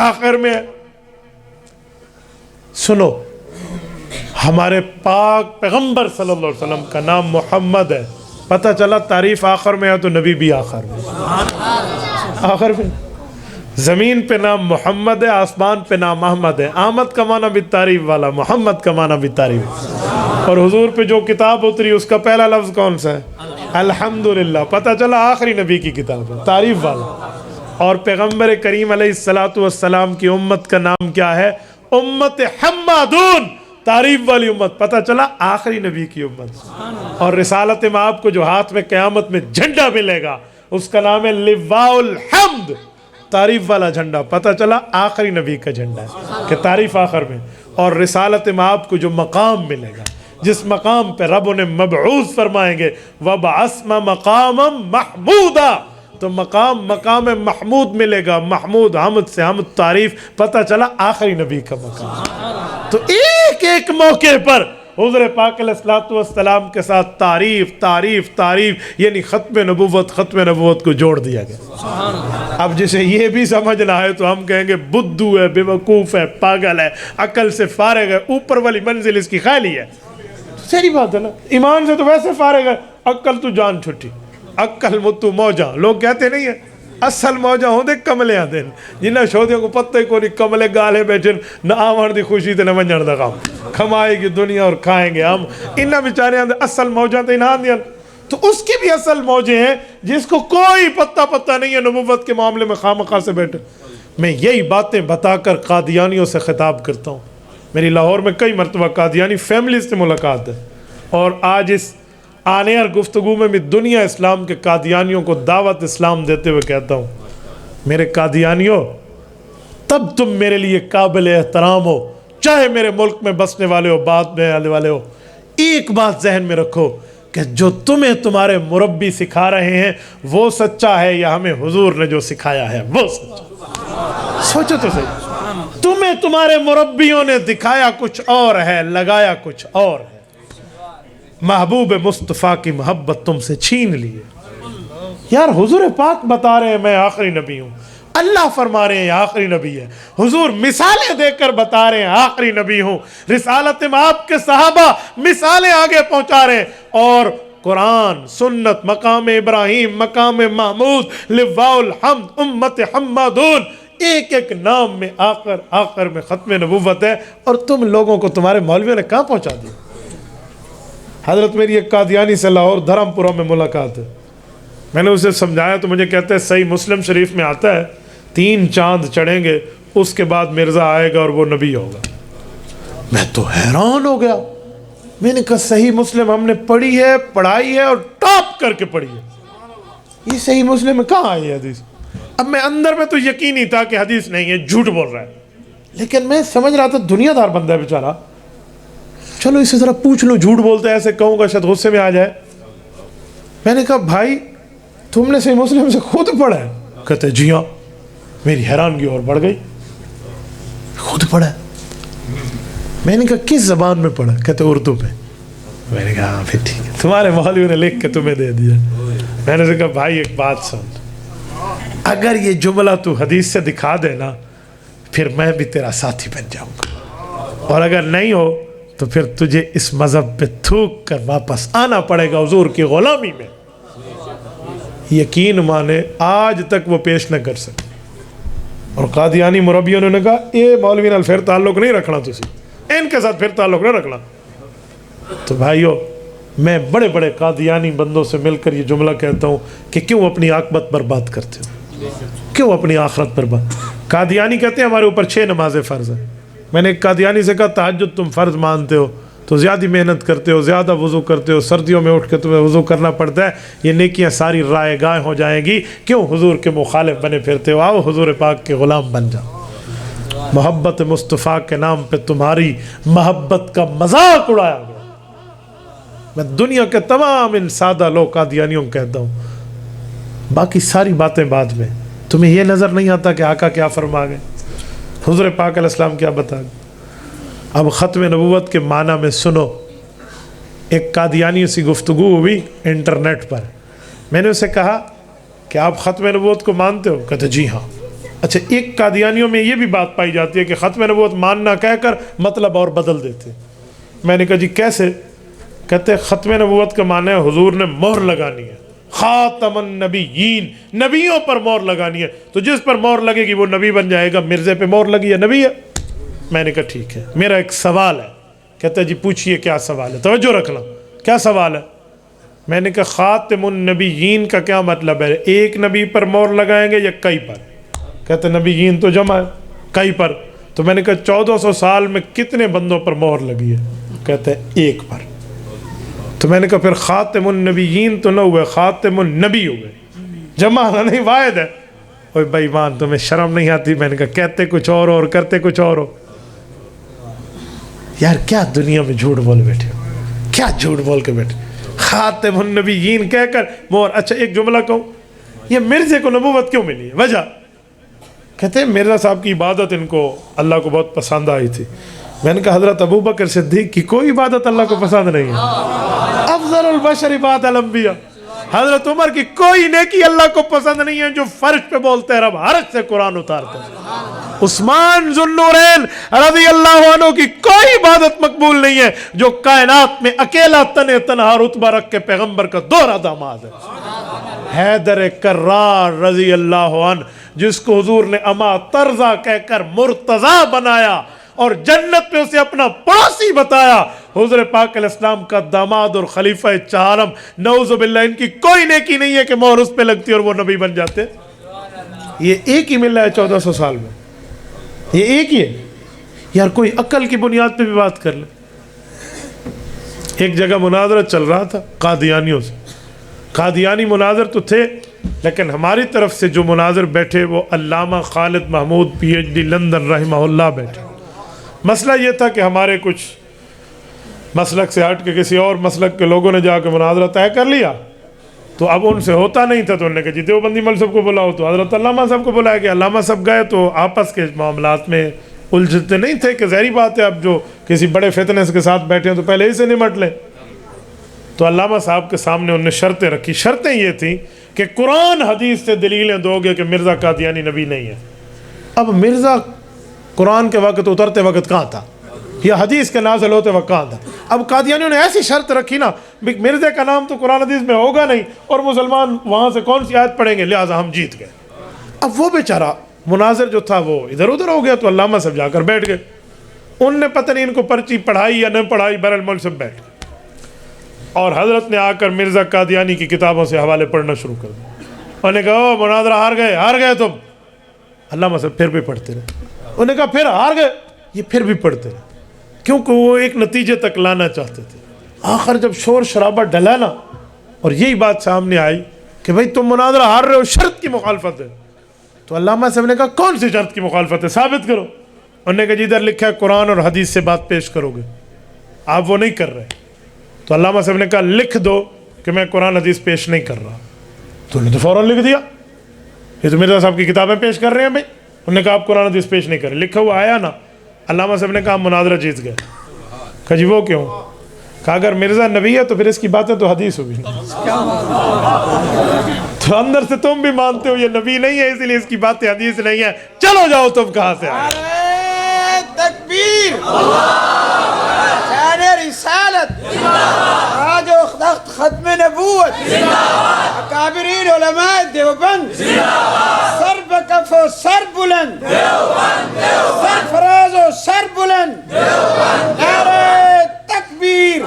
آخر میں ہے۔ سنو ہمارے پاک پیغمبر صلی اللہ علیہ وسلم کا نام محمد ہے، پتہ چلا تعریف آخر میں ہے تو نبی بھی آخر میں، آخر میں۔ زمین پہ نام محمد ہے، آسمان پہ نام احمد ہے۔ احمد کا معنی بھی تعریف والا، محمد کا معنی بھی تعریف۔ اور حضور پہ جو کتاب اتری اس کا پہلا لفظ کون سا ہے؟ الحمدللہ۔ پتہ چلا آخری نبی کی کتاب ہے، تعریف والا۔ اور پیغمبر کریم علیہ الصلوۃ والسلام کی امت کا نام کیا ہے؟ امت حمادون، تعریف والی امت۔ پتہ چلا آخری نبی کی امت۔ اور رسالت مآب کو جو ہاتھ میں قیامت میں جھنڈا ملے گا اس کا نام ہے لواء الحمد، تعریف والا جھنڈا۔ پتہ چلا آخری نبی کا جھنڈا ہے کہ تعریف آخر میں۔ اور رسالت مآب کو جو مقام ملے گا، جس مقام پہ رب انہیں مبعوث فرمائیں گے وَبَعَثْنَا مَقَامًا مَحْمُودًا، تو مقام محمود ملے گا۔ محمود حمد سے حمد تعریف، پتہ چلا آخری نبی کا مقام۔ تو ایک ایک موقع پر حضور پاک علیہ الصلوۃ والسلام کے ساتھ تعریف تعریف تعریف، یعنی ختم نبوت کو جوڑ دیا گیا۔ اب جسے یہ بھی سمجھ نہ آئے تو ہم کہیں گے بدھو ہے، بے وقوف ہے، پاگل ہے، عقل سے فارغ ہے، اوپر والی منزل اس کی خالی ہے۔ صحیح بات ہے نا، ایمان سے تو ویسے فارغ ہے، عقل تو جان چھٹی، عقل متو موجہ۔ لوگ کہتے نہیں ہیں اصل موجہ ہوں دے کملے آدھے جنہیں شودیوں کو پتہ ہی کو نہیں، کملے گالے بیٹھے نہ آمار دی خوشی تے نہ منجر دا غم، کھمائے گی دنیا اور کھائیں گے ہم۔ انہاں بیچارے آندے اصل موجہ تے انہاں دیا، تو اس کی بھی اصل موجے ہیں جس کو کوئی پتہ نہیں ہے، نبوت کے معاملے میں خامخواہ سے بیٹھے۔ میں یہی باتیں بتا کر قادیانیوں سے خطاب کرتا ہوں۔ میری لاہور میں کئی مرتبہ قادیانی فیملی سے ملاقات ہے، اور آج اس آنے اور گفتگو میں بھی دنیا اسلام کے قادیانیوں کو دعوت اسلام دیتے ہوئے کہتا ہوں، میرے قادیانیوں، تب تم میرے لیے قابل احترام ہو، چاہے میرے ملک میں بسنے والے ہو، بعد میں آنے والے ہو۔ ایک بات ذہن میں رکھو کہ جو تمہیں تمہارے مربی سکھا رہے ہیں وہ سچا ہے یا ہمیں حضور نے جو سکھایا ہے وہ سچا؟ سوچو تو صحیح، تمہیں تمہارے مربیوں نے دکھایا کچھ اور ہے، لگایا کچھ اور ہے۔ محبوب مصطفیٰ کی محبت تم سے چھین لی ہے۔ یار حضور پاک بتا رہے ہیں میں آخری نبی ہوں، اللہ فرما رہے ہیں یہ آخری نبی ہے، حضور مثالیں دے کر بتا رہے ہیں آخری نبی ہوں، رسالت میں آپ کے صحابہ مثالیں آگے پہنچا رہے ہیں، اور قرآن، سنت، مقام ابراہیم، مقام محمود، لواء الحمد، امت حمادون، ایک ایک نام میں آخر میں ختم نبوت ہے، اور تم لوگوں کو تمہارے مولویوں نے کہاں پہنچا دیا؟ حضرت میری ایک قادیانی سے لاہور دھرم پورہ میں ملاقات ہے، میں نے اسے سمجھایا تو مجھے کہتے ہیں صحیح مسلم شریف میں آتا ہے 3 چاند چڑھیں گے اس کے بعد مرزا آئے گا اور وہ نبی ہوگا۔ میں تو حیران ہو گیا، میں نے کہا صحیح مسلم ہم نے پڑھی ہے، پڑھائی ہے اور ٹاپ کر کے پڑھی ہے، یہ صحیح مسلم میں کہاں آئی ہے حدیث؟ اب میں اندر میں تو یقین ہی تھا کہ حدیث نہیں ہے، جھوٹ بول رہا ہے، لیکن میں سمجھ رہا تھا دنیا دار بندہ ہے بیچارہ، چلو اسے ذرا پوچھ لو، جھوٹ بولتے ایسے کہوں گا شاید غصے میں آ جائے۔ میں نے کہا بھائی تم نے صحیح مسلم سے خود پڑھا ہے؟ کہتے جی ہاں۔ میری حیرانگی اور بڑھ گئی، خود پڑھا ہے؟ میں نے کہا کس زبان میں پڑھا؟ کہتے اردو میں۔ میں نے کہا ہاں پھر ٹھیک ہے، تمہارے مولویوں نے لکھ کے تمہیں دے دیا۔ میں نے کہا بھائی ایک بات سن، اگر یہ جملہ تو حدیث سے دکھا دے نا پھر میں بھی تیرا ساتھی بن جاؤں گا، اور اگر نہیں ہو تو پھر تجھے اس مذہب پہ تھوک کر واپس آنا پڑے گا حضور کی غلامی میں۔ یقین مانے آج تک وہ پیش نہ کر سکے، اور قادیانی مربیوں نے کہا اے مولوی نال پھر تعلق نہیں رکھنا، تسی ان کے ساتھ پھر تعلق نہ رکھنا۔ تو بھائیو میں بڑے بڑے قادیانی بندوں سے مل کر یہ جملہ کہتا ہوں کہ کیوں اپنی عاقبت برباد کرتے ہو، کیوں اپنی آخرت برباد؟ قادیانی کہتے ہیں ہمارے اوپر 6 نمازیں فرض ہیں۔ میں نے ایک قادیانی سے کہا تہجد تم فرض مانتے ہو تو زیادہ محنت کرتے ہو، زیادہ وضو کرتے ہو، سردیوں میں اٹھ کے تمہیں وضو کرنا پڑتا ہے، یہ نیکیاں ساری رائے گاہ ہو جائیں گی، کیوں حضور کے مخالف بنے پھرتے ہو؟ آؤ حضور پاک کے غلام بن جاؤ۔ محبت مصطفیٰ کے نام پہ تمہاری محبت کا مذاق اڑایا گیا۔ میں دنیا کے تمام ان سادہ لوگ قادیانیوں کو کہتا ہوں باقی ساری باتیں بعد میں، تمہیں یہ نظر نہیں آتا کہ آقا کیا فرما گئے، حضور پاک علیہ السلام کیا بتا گئے؟ اب ختم نبوت کے معنی میں سنو۔ ایک قادیانی سی گفتگو ہوئی انٹرنیٹ پر، میں نے اسے کہا کہ آپ ختم نبوت کو مانتے ہو؟ کہتے جی ہاں۔ اچھا ایک قادیانیوں میں یہ بھی بات پائی جاتی ہے کہ ختم نبوت ماننا کہہ کر مطلب اور بدل دیتے۔ میں نے کہا جی کیسے؟ کہتے ختم نبوت کا معنی ہے حضور نے مہر لگانی ہے، خاتم النبیین، نبیوں پر مہر لگانی ہے، تو جس پر مہر لگے گی وہ نبی بن جائے گا۔ مرزے پہ مہر لگی ہے، نبی ہے۔ میں نے کہا ٹھیک ہے، میرا ایک سوال ہے۔ کہتا ہے جی پوچھئے کیا سوال ہے، توجہ رکھنا، کیا سوال ہے؟ میں نے کہا خاتم النبیین کا کیا مطلب ہے، ایک نبی پر مہر لگائیں گے یا کئی پر؟ کہتے نبیین تو جمع ہے، کئی پر۔ تو میں نے کہا 1400 سال میں کتنے بندوں پر مہر لگی ہے؟ کہتے ہیں ایک پر۔ تو میں نے کہا پھر خاتم النبیین تو نہ ہوئے، خاتم النبی ہوئے، جمع نہیں واحد ہے۔ اوہ بھائی مان تمہیں شرم نہیں آتی؟ میں نے کہا کہتے کچھ اور کرتے کچھ اور ہو۔ یار کیا دنیا میں جھوٹ بول بیٹھے ہو، کیا جھوٹ بول کے بیٹھے، خاتم النبیین کہہ کر مہر۔ اچھا ایک جملہ کہوں، یہ مرزے کو نبوت کیوں ملی ہے؟ وجہ کہتے ہیں مرزا صاحب کی عبادت ان کو اللہ کو بہت پسند آئی تھی۔ میں نے کہا حضرت ابوبکر صدیق کی کوئی عبادت اللہ کو پسند نہیں ہے، افضل البشر بعد الانبیاء۔ حضرت عمر کی کوئی نیکی اللہ کو پسند نہیں ہے جو فرش پہ بولتے ہیں رب عرش سے قرآن اتارتے ہیں۔ عثمان ذو النورین رضی اللہ عنہ کی کوئی عبادت مقبول نہیں ہے جو کائنات میں اکیلا تنہا رتبہ رکھ کے پیغمبر کا دوہرا داماد ہے۔ حیدر کرار رضی اللہ عنہ جس کو حضور نے اما طرزہ کہہ کر مرتضی بنایا اور جنت میں اسے اپنا پڑوسی بتایا، حضور پاک علیہ السلام کا داماد اور خلیفہ چہارم، نعوذ باللہ ان کی کوئی نیکی نہیں ہے کہ مہر اس پہ لگتی اور وہ نبی بن جاتے۔ یہ ایک ہی مل رہا ہے 1400 سال میں، یہ ایک ہی ہے۔ یار کوئی عقل کی بنیاد پہ بھی بات کر لے۔ ایک جگہ مناظرہ چل رہا تھا قادیانیوں سے، قادیانی مناظر تو تھے لیکن ہماری طرف سے جو مناظر بیٹھے وہ علامہ Khalid Mahmood P H D London رحمہ اللہ بیٹھے. مسئلہ یہ تھا کہ ہمارے کچھ مسلک سے ہٹ کے کسی اور مسلک کے لوگوں نے جا کے مناظرہ طے کر لیا, تو اب ان سے ہوتا نہیں تھا, تو انہوں نے کہا جی دیوبندی مول صاحب کو بلاؤ, تو حضرت علامہ صاحب کو بلایا کہ علامہ صاحب گئے تو آپس کے معاملات میں الجھتے نہیں تھے کہ ظاہری بات ہے اب جو کسی بڑے فتنس کے ساتھ بیٹھے ہیں تو پہلے ہی سے نمٹ لیں. تو علامہ صاحب کے سامنے انہوں نے شرطیں رکھی. شرطیں یہ تھیں کہ قرآن حدیث سے دلیلیں دو گے کہ مرزا قادیانی نبی نہیں ہے. اب مرزا قرآن کے وقت اترتے وقت کہاں تھا, یا حدیث کے نازل ہوتے وقت کہاں تھا؟ اب قادیانیوں نے ایسی شرط رکھی نا, مرزا کا نام تو قرآن حدیث میں ہوگا نہیں, اور مسلمان وہاں سے کون سی آیت پڑھیں گے, لہٰذا ہم جیت گئے. اب وہ بیچارہ مناظر جو تھا وہ ادھر ادھر ہو گیا, تو علامہ صاحب جا کر بیٹھ گئے. ان نے پتہ نہیں ان کو پرچی پڑھائی یا نہ پڑھائی, بہرحال مول صاحب بیٹھ گئے, اور حضرت نے آ کر مرزا قادیانی کی کتابوں سے حوالے پڑھنا شروع کر دیا. انہوں نے کہا مناظرہ ہار گئے تم. علامہ صاحب پھر بھی پڑھتے رہے. انہوں نے کہا پھر ہار گئے, یہ پھر بھی پڑھتے رہے, کیونکہ وہ ایک نتیجے تک لانا چاہتے تھے. آخر جب شور شرابہ ڈلا نا اور یہی بات سامنے آئی کہ بھئی تم مناظرہ ہار رہے ہو, شرط کی مخالفت ہے, تو علامہ صاحب نے کہا کون سی شرط کی مخالفت ہے, ثابت کرو. انہوں نے کہا جی ادھر لکھا ہے قرآن اور حدیث سے بات پیش کرو گے, آپ وہ نہیں کر رہے. تو علامہ صاحب نے کہا لکھ دو کہ میں قرآن حدیث پیش نہیں کر رہا. تو انہوں نے فوراً لکھ دیا, یہ تو مرزا صاحب کی کتابیں پیش کر رہے ہیں بھائی. انہوں نے کہا آپ قرآن حدیث پیش نہیں کر رہے, لکھا ہوا آیا نا. علامہ صاحب نے کہا مناظرہ جیت گئے. کہا جی وہ کیوں؟ کہا اگر مرزا نبی ہے تو پھر اس کی باتیں تو حدیث ہوگی, تو اندر سے تم بھی مانتے ہو یہ نبی نہیں ہے, اس لیے اس کی باتیں حدیث نہیں ہے, چلو جاؤ تم کہاں سے آئے. تکبیر, شان رسالت, آج وقت ختم نبوت, اکابرین علماء دیوبند, سر بکف و سر بلند, سر فراز و سر بلند, نعرہ تکبیر.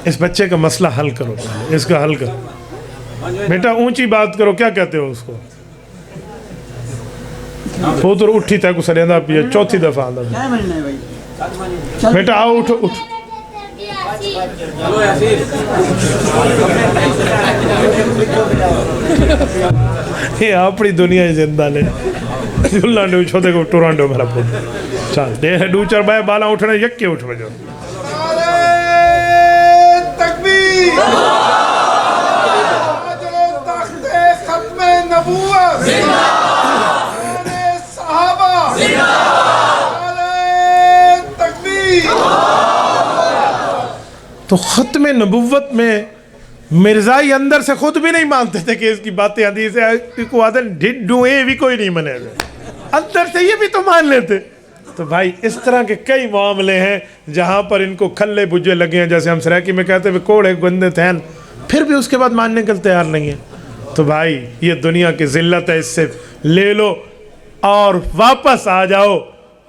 اس بچے کا مسئلہ حل کرو, اس کا حل کرو. بیٹا اونچی بات کرو, کیا کہتے ہو اس کو؟ پوتر اٹھی تھا کو سریندہ پیا, چوتھی دفعہ آندہ. بیٹا آؤ, اٹھو اٹھو. یہ اپنی دنیا زندہ لے اللہ چھوٹے کو ٹورانڈو میرا پوت چل دے ڈو چر بائے بالا اٹھنے یک کے اٹھ بجو. تکبیر, تخت ختم نبوت, صحابہ, تکبیر. تو ختم نبوت میں مرزائی اندر سے خود بھی نہیں مانتے تھے کہ اس کی باتیں حدیث ہے, کو آدھن ڈھٹ ڈوئے بھی کوئی نہیں منے گا, اندر سے یہ بھی تو مان لیتے. تو بھائی اس طرح کے کئی معاملے ہیں جہاں پر ان کو کھلے بجے لگے ہیں, جیسے ہم سریکی میں کہتے ہیں کوڑے گندے تھین, پھر بھی اس کے بعد ماننے کے تیار نہیں ہیں. تو بھائی یہ دنیا کی ذلت ہے, اس سے لے لو اور واپس آ جاؤ,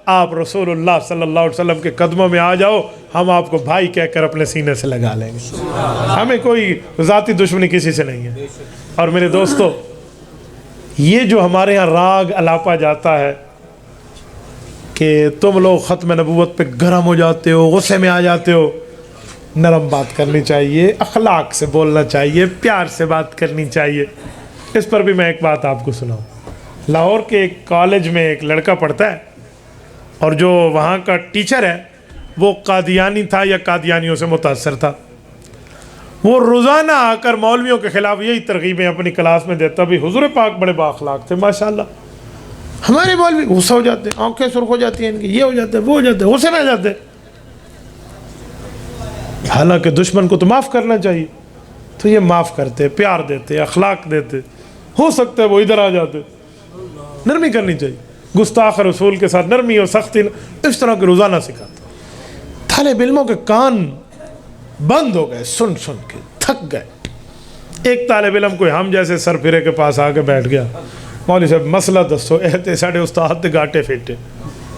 آپ رسول اللہ صلی اللہ علیہ وسلم کے قدموں میں آ جاؤ, ہم آپ کو بھائی کہہ کر اپنے سینے سے لگا لیں گے. ہمیں کوئی ذاتی دشمنی کسی سے نہیں ہے. اور میرے دوستو, یہ جو ہمارے ہاں راگ الاپا جاتا ہے کہ تم لوگ ختم نبوت پہ گرم ہو جاتے ہو, غصے میں آ جاتے ہو, نرم بات کرنی چاہیے, اخلاق سے بولنا چاہیے, پیار سے بات کرنی چاہیے. اس پر بھی میں ایک بات آپ کو سناؤں. لاہور کے ایک کالج میں ایک لڑکا پڑھتا ہے, اور جو وہاں کا ٹیچر ہے وہ قادیانی تھا یا قادیانیوں سے متاثر تھا. وہ روزانہ آ کر مولویوں کے خلاف یہی ترغیبیں اپنی کلاس میں دیتا. بھی حضور پاک بڑے بااخلاق تھے ماشاءاللہ, ہمارے مولوی غصہ ہو جاتے, آنکھیں سرخ ہو جاتی ہیں ان کی, یہ ہو جاتے, وہ ہو جاتے, غصے میں آ جاتے. حالانکہ دشمن کو تو معاف کرنا چاہیے, تو یہ معاف کرتے, پیار دیتے, اخلاق دیتے. ہو سکتا ہے وہ ادھر آ جاتے. نرمی کرنی چاہیے, گستاخ رسول کے ساتھ نرمی اور سختی, اس طرح کے روزانہ سکھاتے. طالب علموں کے کان بند ہو گئے, سن سن کے تھک گئے. ایک طالب علم کوئی ہم جیسے سر پھرے کے پاس آ کے بیٹھ گیا, مولوی صاحب مسئلہ دسو, اہتے ساڑھے استاد گاٹے پھیٹے.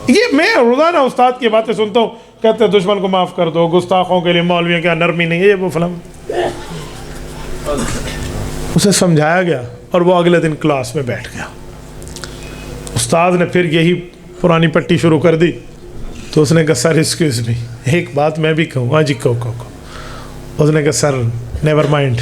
یہ میں روزانہ استاد کی باتیں سنتا ہوں, کہتے ہیں دشمن کو معاف کر دو, گستاخوں کے لیے مولویوں کیا نرمی نہیں ہے, یہ وہ فلم. اسے سمجھایا گیا اور وہ اگلے دن کلاس میں بیٹھ گیا. استاد نے پھر یہی پرانی پٹی شروع کر دی. تو اس نے کہا سر ایکسکیوز می, ایک بات میں بھی کہوں. ہاں جی کہو. اس نے کہا سر نیور مائنڈ,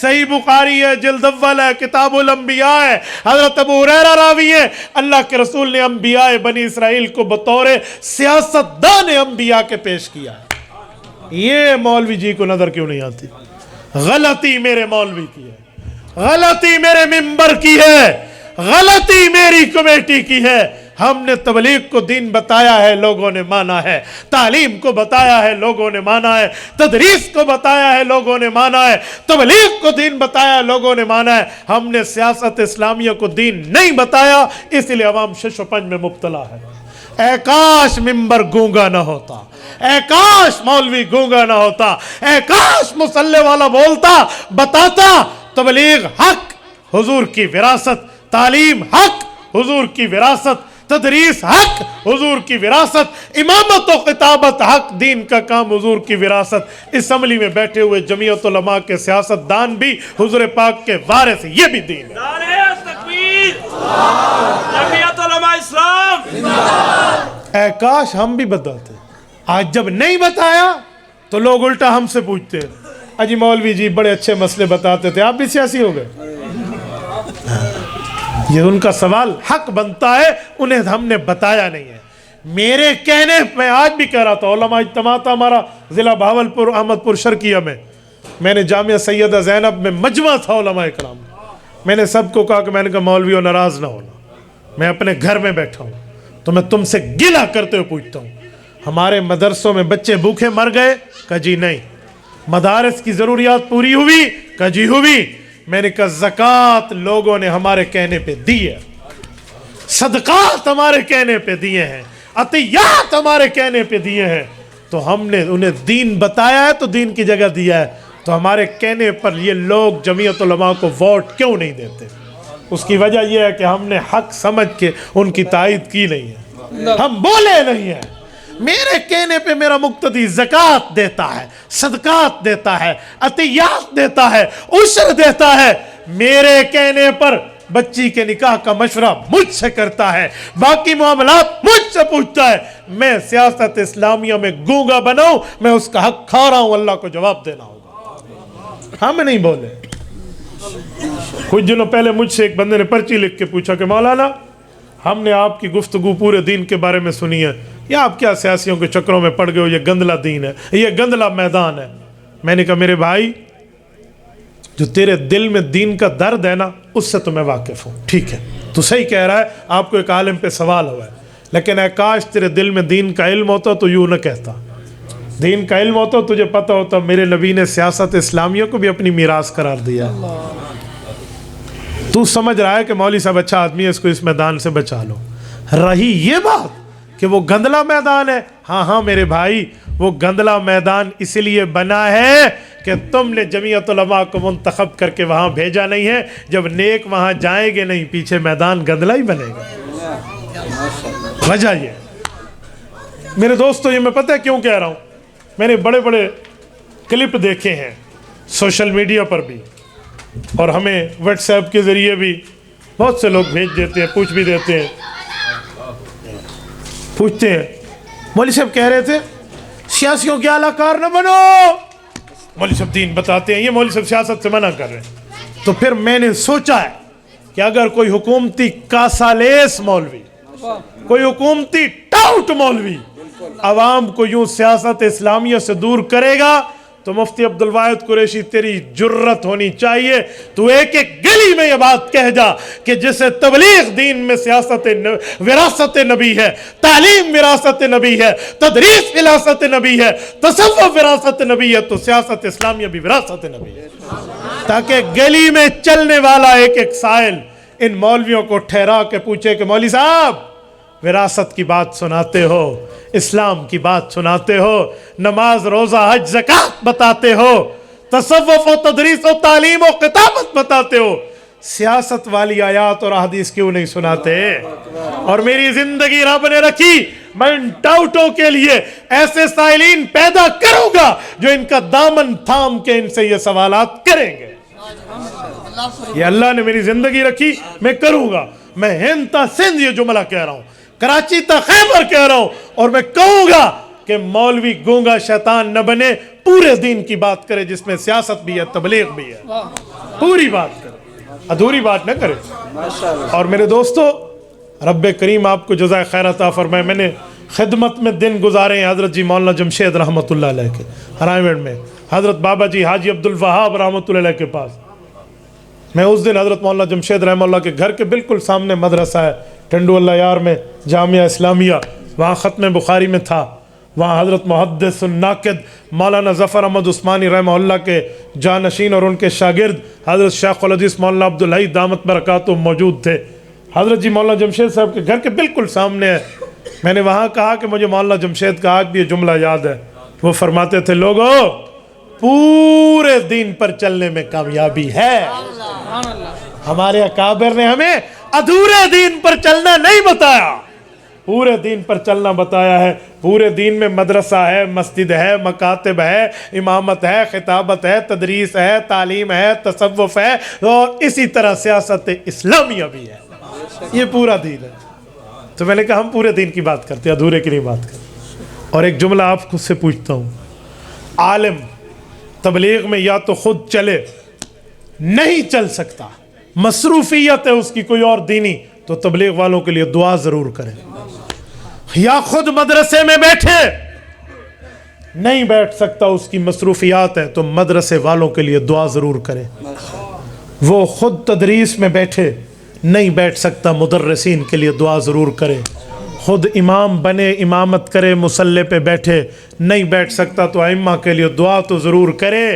صحیح بخاری ہے، جلد اول ہے، کتاب الانبیاء ہے، حضرت ابو ہریرہ راوی ہے، اللہ کے رسول نے انبیاء بنی اسرائیل کو بطور سیاستدان انبیاء کے پیش کیا ہے۔ یہ مولوی جی کو نظر کیوں نہیں آتی؟ غلطی میرے مولوی کی ہے، غلطی میرے ممبر کی ہے، غلطی میری کمیٹی کی ہے۔ ہم نے تبلیغ کو دین بتایا ہے، لوگوں نے مانا ہے، تعلیم کو بتایا ہے، لوگوں نے مانا ہے، تدریس کو بتایا ہے، لوگوں نے مانا ہے، تبلیغ کو دین بتایا ہے، لوگوں نے مانا ہے۔ ہم نے سیاست اسلامیہ کو دین نہیں بتایا، اس لیے عوام شش و پنج میں مبتلا ہے۔ اے کاش ممبر گونگا نہ ہوتا، اے کاش مولوی گونگا نہ ہوتا، اے کاش مصلی والا بولتا، بتاتا تبلیغ حق، حضور کی وراثت، تعلیم حق، حضور کی وراثت، تدریس حق، حضور کی وراثت، امامت و خطابت حق، دین کا کام حضور کی وراثت۔ اسمبلی میں بیٹھے ہوئے جمعیت علماء کے سیاست دان بھی حضور پاک کے وارث، یہ بھی دین ہے۔ نعرہ تکبیر، جمعیت علماء اسلام۔ اے کاش ہم بھی بتاتے، آج جب نہیں بتایا تو لوگ الٹا ہم سے پوچھتے ہیں، اجی مولوی جی بڑے اچھے مسئلے بتاتے تھے، آپ بھی سیاسی ہو گئے۔ یہ ان کا سوال حق بنتا ہے، انہیں ہم نے بتایا نہیں ہے۔ میرے کہنے میں آج بھی کہہ رہا تھا، علماء اجتماع تھا ہمارا ضلع بہاولپور احمد پور شرقیہ میں نے جامعہ سیدہ زینب میں مجمع تھا علماء اکرام، میں نے سب کو کہا کہ میں نے کہا مولویوں ناراض نہ ہونا، میں اپنے گھر میں بیٹھا ہوں تو میں تم سے گلہ کرتے ہوئے پوچھتا ہوں، ہمارے مدرسوں میں بچے بھوکے مر گئے؟ کہا جی نہیں۔ مدارس کی ضروریات پوری ہوئی؟ کہا جی ہوئی۔ میں نے کہا زکوٰۃ لوگوں نے ہمارے کہنے پہ دی ہے، صدقات ہمارے کہنے پہ دیے ہیں، عطیات ہمارے کہنے پہ دیے ہیں، تو ہم نے انہیں دین بتایا ہے تو دین کی جگہ دیا ہے، تو ہمارے کہنے پر یہ لوگ جمعیت علماء کو ووٹ کیوں نہیں دیتے؟ اس کی وجہ یہ ہے کہ ہم نے حق سمجھ کے ان کی تائید کی نہیں ہے، ہم بولے نہیں ہیں۔ میرے کہنے پہ میرا مقتدی زکوٰۃ دیتا ہے، صدقات دیتا ہے، عطیات دیتا ہے، عشر دیتا ہے، میرے کہنے پر بچی کے نکاح کا مشورہ مجھ سے کرتا ہے، باقی معاملات مجھ سے پوچھتا ہے۔ میں سیاست اسلامیہ میں گونگا بناؤں، میں اس کا حق کھا رہا ہوں، اللہ کو جواب دینا ہوگا۔ ہم نہیں بولے۔ کچھ دنوں پہلے مجھ سے ایک بندے نے پرچی لکھ کے پوچھا کہ مولانا ہم نے آپ کی گفتگو پورے دین کے بارے میں سنی ہے، یا آپ کیا سیاسیوں کے چکروں میں پڑ گئے ہو، یہ گندلا دین ہے، یہ گندلا میدان ہے۔ میں نے کہا میرے بھائی جو تیرے دل میں دین کا درد ہے نا، اس سے تو میں واقف ہوں، ٹھیک ہے تو صحیح کہہ رہا ہے، آپ کو ایک عالم پہ سوال ہوا ہے، لیکن اے کاش تیرے دل میں دین کا علم ہوتا تو یوں نہ کہتا۔ دین کا علم ہوتا تجھے پتہ ہوتا میرے نبی نے سیاست اسلامیہ کو بھی اپنی میراث قرار دیا۔ تو سمجھ رہا ہے کہ مولوی صاحب اچھا آدمی ہے، اس کو اس میدان سے بچا لو۔ رہی یہ بات کہ وہ گندلا میدان ہے، ہاں میرے بھائی وہ گندلا میدان اس لیے بنا ہے کہ تم نے جمعیت علماء کو منتخب کر کے وہاں بھیجا نہیں ہے، جب نیک وہاں جائیں گے نہیں پیچھے میدان گندلا ہی بنے گا۔ وجہ یہ میرے دوستو، یہ میں پتہ ہے کیوں کہہ رہا ہوں، میں نے بڑے بڑے کلپ دیکھے ہیں سوشل میڈیا پر بھی، اور ہمیں واٹس ایپ کے ذریعے بھی بہت سے لوگ بھیج دیتے ہیں، پوچھ بھی دیتے ہیں، پوچھتے ہیں مولوی صاحب کہہ رہے تھے سیاسیوں کے اعلی کار نہ بنو، مولوی صاحب دین بتاتے ہیں، یہ مولوی صاحب سیاست سے منع کر رہے ہیں۔ تو پھر میں نے سوچا ہے کہ اگر کوئی حکومتی کاسالیس مولوی، کوئی حکومتی ٹاؤٹ مولوی عوام کو یوں سیاست اسلامیہ سے دور کرے گا تو مفتی عبدالواحد قریشی تیری جرت ہونی چاہیے، تو ایک ایک گلی میں یہ بات کہہ جا کہ جسے تبلیغ دین میں سیاست وراثت نبی ہے، تعلیم وراثت نبی ہے، تدریس وراثت نبی ہے، تصوف وراثت نبی ہے، تو سیاست اسلامیہ بھی وراثت نبی ہے، تاکہ گلی میں چلنے والا ایک ایک سائل ان مولویوں کو ٹھہرا کے پوچھے کہ مولوی صاحب وراثت کی بات سناتے ہو، اسلام کی بات سناتے ہو، نماز روزہ حج زکوٰۃ بتاتے ہو، تصوف و تدریس و تعلیم و خطابت بتاتے ہو، سیاست والی آیات اور احادیث کیوں نہیں سناتے؟ اور میری زندگی رب نے رکھی، میں ان ٹاؤٹوں کے لیے ایسے سائلین پیدا کروں گا جو ان کا دامن تھام کے ان سے یہ سوالات کریں گے۔ یہ اللہ نے میری زندگی رکھی، میں کروں گا۔ میں ہند تا سندھ یہ جملہ کہہ رہا ہوں، کراچی تا خیبر کہہ رہا ہوں، اور میں کہوں گا کہ مولوی گونگا شیطان نہ بنے، پورے دین کی بات کرے جس میں سیاست بھی ہے تبلیغ بھی ہے، پوری بات کرے، ادھوری بات نہ کرے۔ اور میرے دوستو رب کریم آپ کو جزائے خیر عطا فرمائے۔ میں نے خدمت میں دن گزارے ہیں حضرت جی مولانا جمشید رحمۃ اللہ علیہ کے رائے میں، حضرت بابا جی حاجی عبدالوہاب رحمۃ اللہ علیہ کے پاس۔ میں اس دن حضرت مولانا جمشید رحمہ اللہ کے گھر کے بالکل سامنے مدرسہ ہے ٹنڈو اللہ یار میں، جامعہ اسلامیہ، وہاں ختم بخاری میں تھا۔ وہاں حضرت محدث الناقد مولانا ظفر احمد عثمانی رحمہ اللہ کے جانشین اور ان کے شاگرد حضرت شیخ الحدیث مولانا عبدالحی دامت برکاتہ موجود تھے۔ حضرت جی مولانا جمشید صاحب کے گھر کے بالکل سامنے ہے۔ میں نے وہاں کہا کہ مجھے مولانا جمشید کا آج بھی یہ جملہ یاد ہے، وہ فرماتے تھے لوگو پورے دین پر چلنے میں کامیابی ہے۔ ہمارے اکابر نے ہمیں ادھورے دین پر چلنا نہیں بتایا، پورے دین پر چلنا بتایا ہے۔ پورے دین میں مدرسہ ہے، مسجد ہے، مکاتب ہے، امامت ہے، خطابت ہے، تدریس ہے، تعلیم ہے، تصوف ہے، اور اسی طرح سیاست اسلامیہ بھی ہے۔ یہ پورا دین ہے۔ تو میں نے کہا ہم پورے دین کی بات کرتے ہیں، ادھورے کی نہیں بات کرتے۔ اور ایک جملہ آپ خود سے پوچھتا ہوں، عالم تبلیغ میں یا تو خود چلے، نہیں چل سکتا، مصروفیت ہے اس کی کوئی اور دینی، تو تبلیغ والوں کے لیے دعا ضرور کریں، یا خود مدرسے میں بیٹھے، نہیں بیٹھ سکتا اس کی مصروفیات ہیں، تو مدرسے والوں کے لیے دعا ضرور کریں۔ وہ خود تدریس میں بیٹھے، نہیں بیٹھ سکتا، مدرسین کے لیے دعا ضرور کرے۔ خود امام بنے، امامت کرے، مصلی پہ بیٹھے، نہیں بیٹھ سکتا تو ائمہ کے لیے دعا تو ضرور کرے۔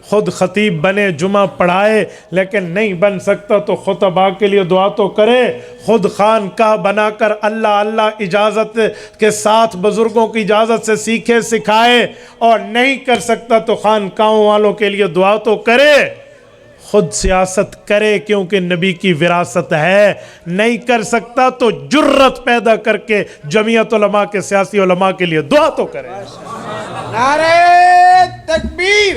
خود خطیب بنے، جمعہ پڑھائے، لیکن نہیں بن سکتا تو خطباء کے لیے دعا تو کرے۔ خود خانقاہ بنا کر اللہ اللہ اجازت کے ساتھ بزرگوں کی اجازت سے سیکھے سکھائے، اور نہیں کر سکتا تو خانقاہوں والوں کے لیے دعا تو کرے۔ خود سیاست کرے کیونکہ نبی کی وراثت ہے، نہیں کر سکتا تو جرت پیدا کر کے جمعیت علماء کے سیاسی علماء کے لیے دعا تو کرے۔ نعرہ تکبیر،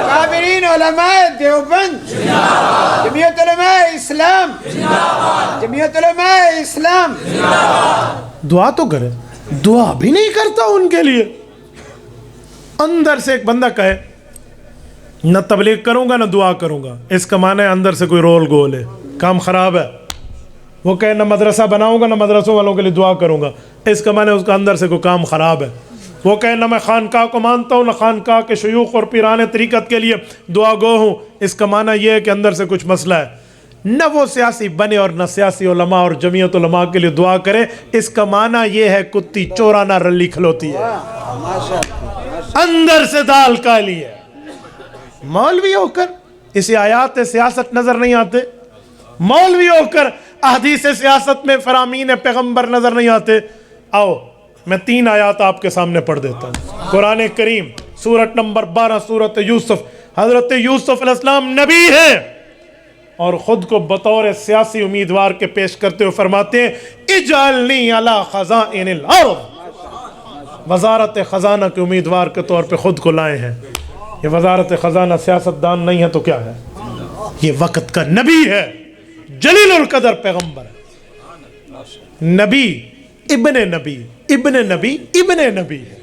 کابرین علماء دیوبند، جمعیت علماء اسلام، جمعیت علماء اسلام، دعا تو کرے۔ دعا بھی نہیں کرتا ان کے لیے۔ اندر سے ایک بندہ کہے نہ تبلیغ کروں گا نہ دعا کروں گا، اس کا معنی ہے اندر سے کوئی رول گول ہے، کام خراب ہے۔ وہ کہے نہ مدرسہ بناؤں گا نہ مدرسوں والوں کے لیے دعا کروں گا، اس کا معنی ہے اس کا اندر سے کوئی کام خراب ہے۔ وہ کہے نہ میں خانقاہ کو مانتا ہوں نہ خانقاہ کے شیوخ اور پیران طریقت کے لیے دعا گو ہوں، اس کا معنی یہ ہے کہ اندر سے کچھ مسئلہ ہے۔ نہ وہ سیاسی بنے اور نہ سیاسی علماء اور جمعیت علماء کے لیے دعا کرے، اس کا معنی یہ ہے کتی چورانہ رلی کھلوتی ہے، اندر سے دال کالی ہے۔ مولوی ہو کر اسے آیات سیاست نظر نہیں آتے، مولوی ہو کر احادیث سیاست میں فرامین پیغمبر نظر نہیں آتے۔ آؤ میں 3 آیات آپ کے سامنے پڑھ دیتا ہوں۔ قرآن کریم سورت نمبر 12 سورت یوسف، حضرت یوسف علیہ السلام نبی ہیں اور خود کو بطور سیاسی امیدوار کے پیش کرتے ہوئے فرماتے ہیں اجعلنی علی خزائن الارض، وزارت خزانہ کے امیدوار کے طور پہ خود کو لائے ہیں۔ یہ وزارت خزانہ سیاست دان نہیں ہے تو کیا ہے؟ یہ وقت کا نبی ہے، جلیل القدر پیغمبر ہے، نبی ابن نبی ابن نبی ابن نبی ہے،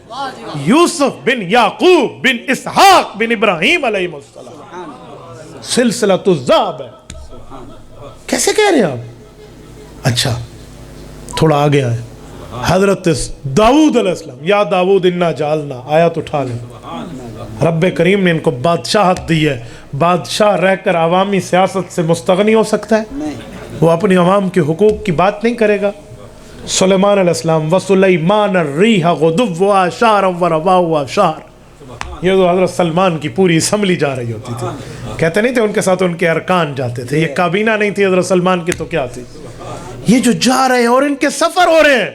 یوسف بن یعقوب بن اسحاق بن ابراہیم علیہ السلام، سلسلۃ الذهب ہے۔ کیسے کہہ رہے ہیں آپ؟ اچھا تھوڑا آگے آئے، حضرت داؤد علیہ السلام، یا داؤد انا جعلنا، آیات اٹھا لیں۔ رب کریم نے ان کو بادشاہت دی ہے، بادشاہ رہ کر عوامی سیاست سے مستغنی ہو سکتا ہے؟ وہ اپنی عوام کے حقوق کی بات نہیں کرے گا۔ سلیمان علیہ السلام، وَسُلَيْمَانَ الرِّيحَ غُدُوُّهَا شَهْرًا وَرَوَاهُهَا شَهْرًا، یہ تو حضرت سلمان کی پوری اسمبلی جا رہی ہوتی تھی، کہتے نہیں تھے ان کے ساتھ ان کے ارکان جاتے تھے، یہ کابینہ نہیں تھی حضرت سلمان کی تو کیا تھی؟ یہ جو جا رہے ہیں اور ان کے سفر ہو رہے ہیں،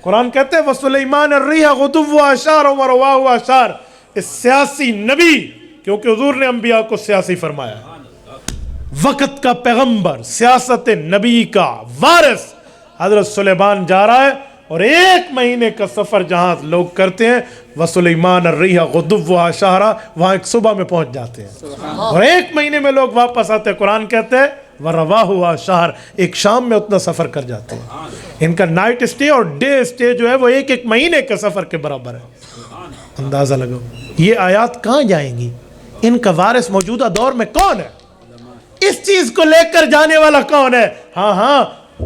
قرآن کہتے ہیں وَسُلَيْمَانَ الرِّيحَ غُدُوُّهَا شَهْرًا وَرَوَاهُهَا شَهْرًا، اس سیاسی نبی، کیونکہ حضور نے انبیاء کو سیاسی فرمایا ہے، وقت کا پیغمبر، سیاست نبی کا وارث حضرت سلیمان جا رہا ہے، اور 1 مہینے کا سفر جہاں لوگ کرتے ہیں وَسُلَيْمَانَ الرِّيحَ غُدُوُّهَا شَهْرًا، وہاں ایک صبح میں پہنچ جاتے ہیں، اور 1 مہینے میں لوگ واپس آتے ہیں۔ قرآن کہتے ہیں وَرَوَاهُهَا شَهْرًا، ایک شام میں اتنا سفر کر جاتے ہیں۔ ان کا نائٹ اسٹے اور ڈے اسٹے جو ہے وہ 1 مہینے کے سفر کے برابر ہے۔ اندازہ لگاؤ یہ آیات کہاں جائیں گی؟ ان کا وارث موجودہ دور میں کون ہے؟ اس چیز کو لے کر جانے والا کون ہے؟ ہاں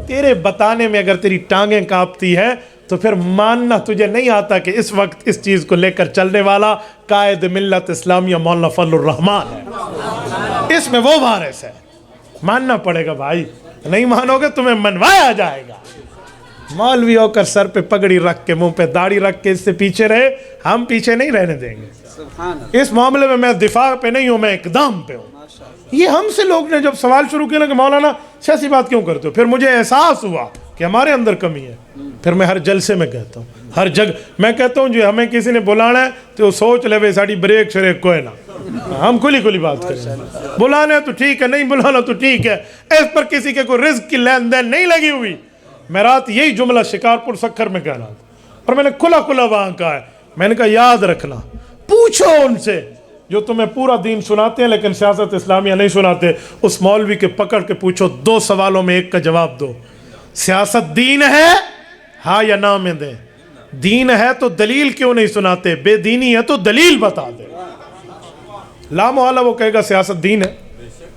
تیرے بتانے میں اگر تیری ٹانگیں کانپتی ہیں تو پھر ماننا تجھے نہیں آتا کہ اس وقت اس چیز کو لے کر چلنے والا قائد ملت اسلامیہ مولانا فضل الرحمان ہے، اس میں وہ وارث ہے، ماننا پڑے گا بھائی، نہیں مانو گے تمہیں منوایا جائے گا۔ مولوی ہو کر سر پہ پگڑی رکھ کے منہ پہ داڑھی رکھ کے اس سے پیچھے رہے، ہم پیچھے نہیں رہنے دیں گے۔ اس معاملے میں دفاع پہ نہیں ہوں، میں اقدام پہ ہوں۔ یہ ہم سے لوگ نے جب سوال شروع کیا نا کہ مولانا سیاسی بات کیوں کرتے ہو، پھر مجھے احساس ہوا کہ ہمارے اندر کمی ہے۔ پھر میں ہر جلسے میں کہتا ہوں، ہر جگہ میں کہتا ہوں جو ہمیں کسی نے بلانا ہے تو سوچ لے ساڑی بریک شریک کوئی نہ، ہم کھلی بات کریں، بلانا ہے تو ٹھیک ہے، نہیں بلانا تو ٹھیک ہے، اس پر کسی کے کوئی رزق کی لین دین نہیں لگی ہوئی۔ میں رات یہی جملہ شکارپور سکھر میں کہہ رہا تھا اور میں نے کھلا وہاں کہا ہے، میں نے کہا یاد رکھنا، پوچھو ان سے جو تمہیں پورا دین سناتے ہیں لیکن سیاست اسلامیہ نہیں سناتے، اس مولوی کے پکڑ کے پوچھو، 2 سوالوں میں ایک کا جواب دو، سیاست دین ہے ہاں یا نہ میں دیں، دین ہے تو دلیل کیوں نہیں سناتے، بے دینی ہے تو دلیل بتا دے۔ لا محالہ وہ کہے گا سیاست دین ہے،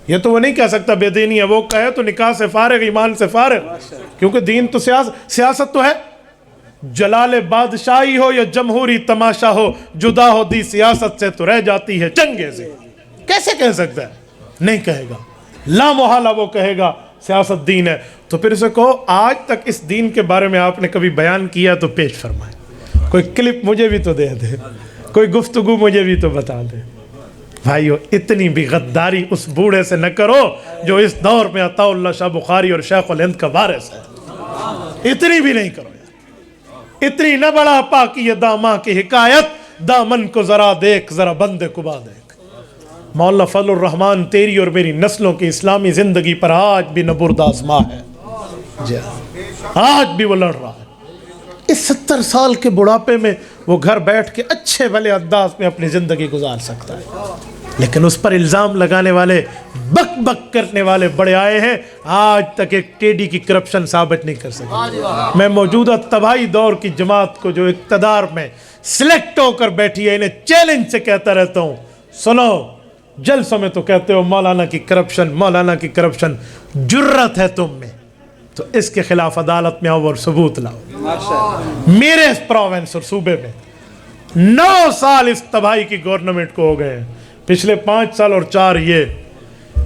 یہ تو وہ نہیں کہہ سکتا بے دینی ہے، وہ کہے تو نکاح سے فارغ، ایمان سے فارغ، کیونکہ دین تو سیاست تو ہے، جلال بادشاہی ہو یا جمہوری تماشا ہو، جدا ہو دی سیاست سے تو رہ جاتی ہے چنگے سے۔ کیسے کہہ سکتا ہے؟ نہیں کہے گا، لا محالہ وہ کہے گا سیاست دین ہے۔ تو پھر اسے کہو آج تک اس دین کے بارے میں آپ نے کبھی بیان کیا تو پیش فرمائے، کوئی کلپ مجھے بھی تو دے دے، کوئی گفتگو مجھے بھی تو بتا دے۔ بھائیو اتنی بھی غداری اس بوڑھے سے نہ کرو جو اس دور میں عطا اللہ شاہ بخاری اور شیخ الہند کا وارث ہے، اتنی بھی نہیں کرو یار، اتنی نہ بڑا پاکی داماں کی حکایت، دامن کو ذرا دیکھ ذرا بندے کو با دیکھ۔ مولانا فضل الرحمان تیری اور میری نسلوں کی اسلامی زندگی پر آج بھی نبرد آزما ہے، جی آج بھی وہ لڑ رہا ہے۔ اس 70 سال کے بڑھاپے میں وہ گھر بیٹھ کے اچھے بھلے انداز میں اپنی زندگی گزار سکتا ہے، لیکن اس پر الزام لگانے والے، بک بک کرنے والے بڑے آئے ہیں، آج تک ایک ٹیڈی کی کرپشن ثابت نہیں کر سکے۔ میں موجودہ تباہی دور کی جماعت کو جو اقتدار میں سلیکٹ ہو کر بیٹھی ہے انہیں چیلنج سے کہتا رہتا ہوں، سنو جلسوں میں تو کہتے ہو مولانا کی کرپشن، مولانا کی کرپشن، جرت ہے تم میں تو اس کے خلاف عدالت میں آؤ اور ثبوت لاؤ۔ میرے اس پروونس اور صوبے میں 9 سال اس تباہی کی گورنمنٹ کو ہو گئے ہیں، پچھلے 5 سال اور 4 یہ،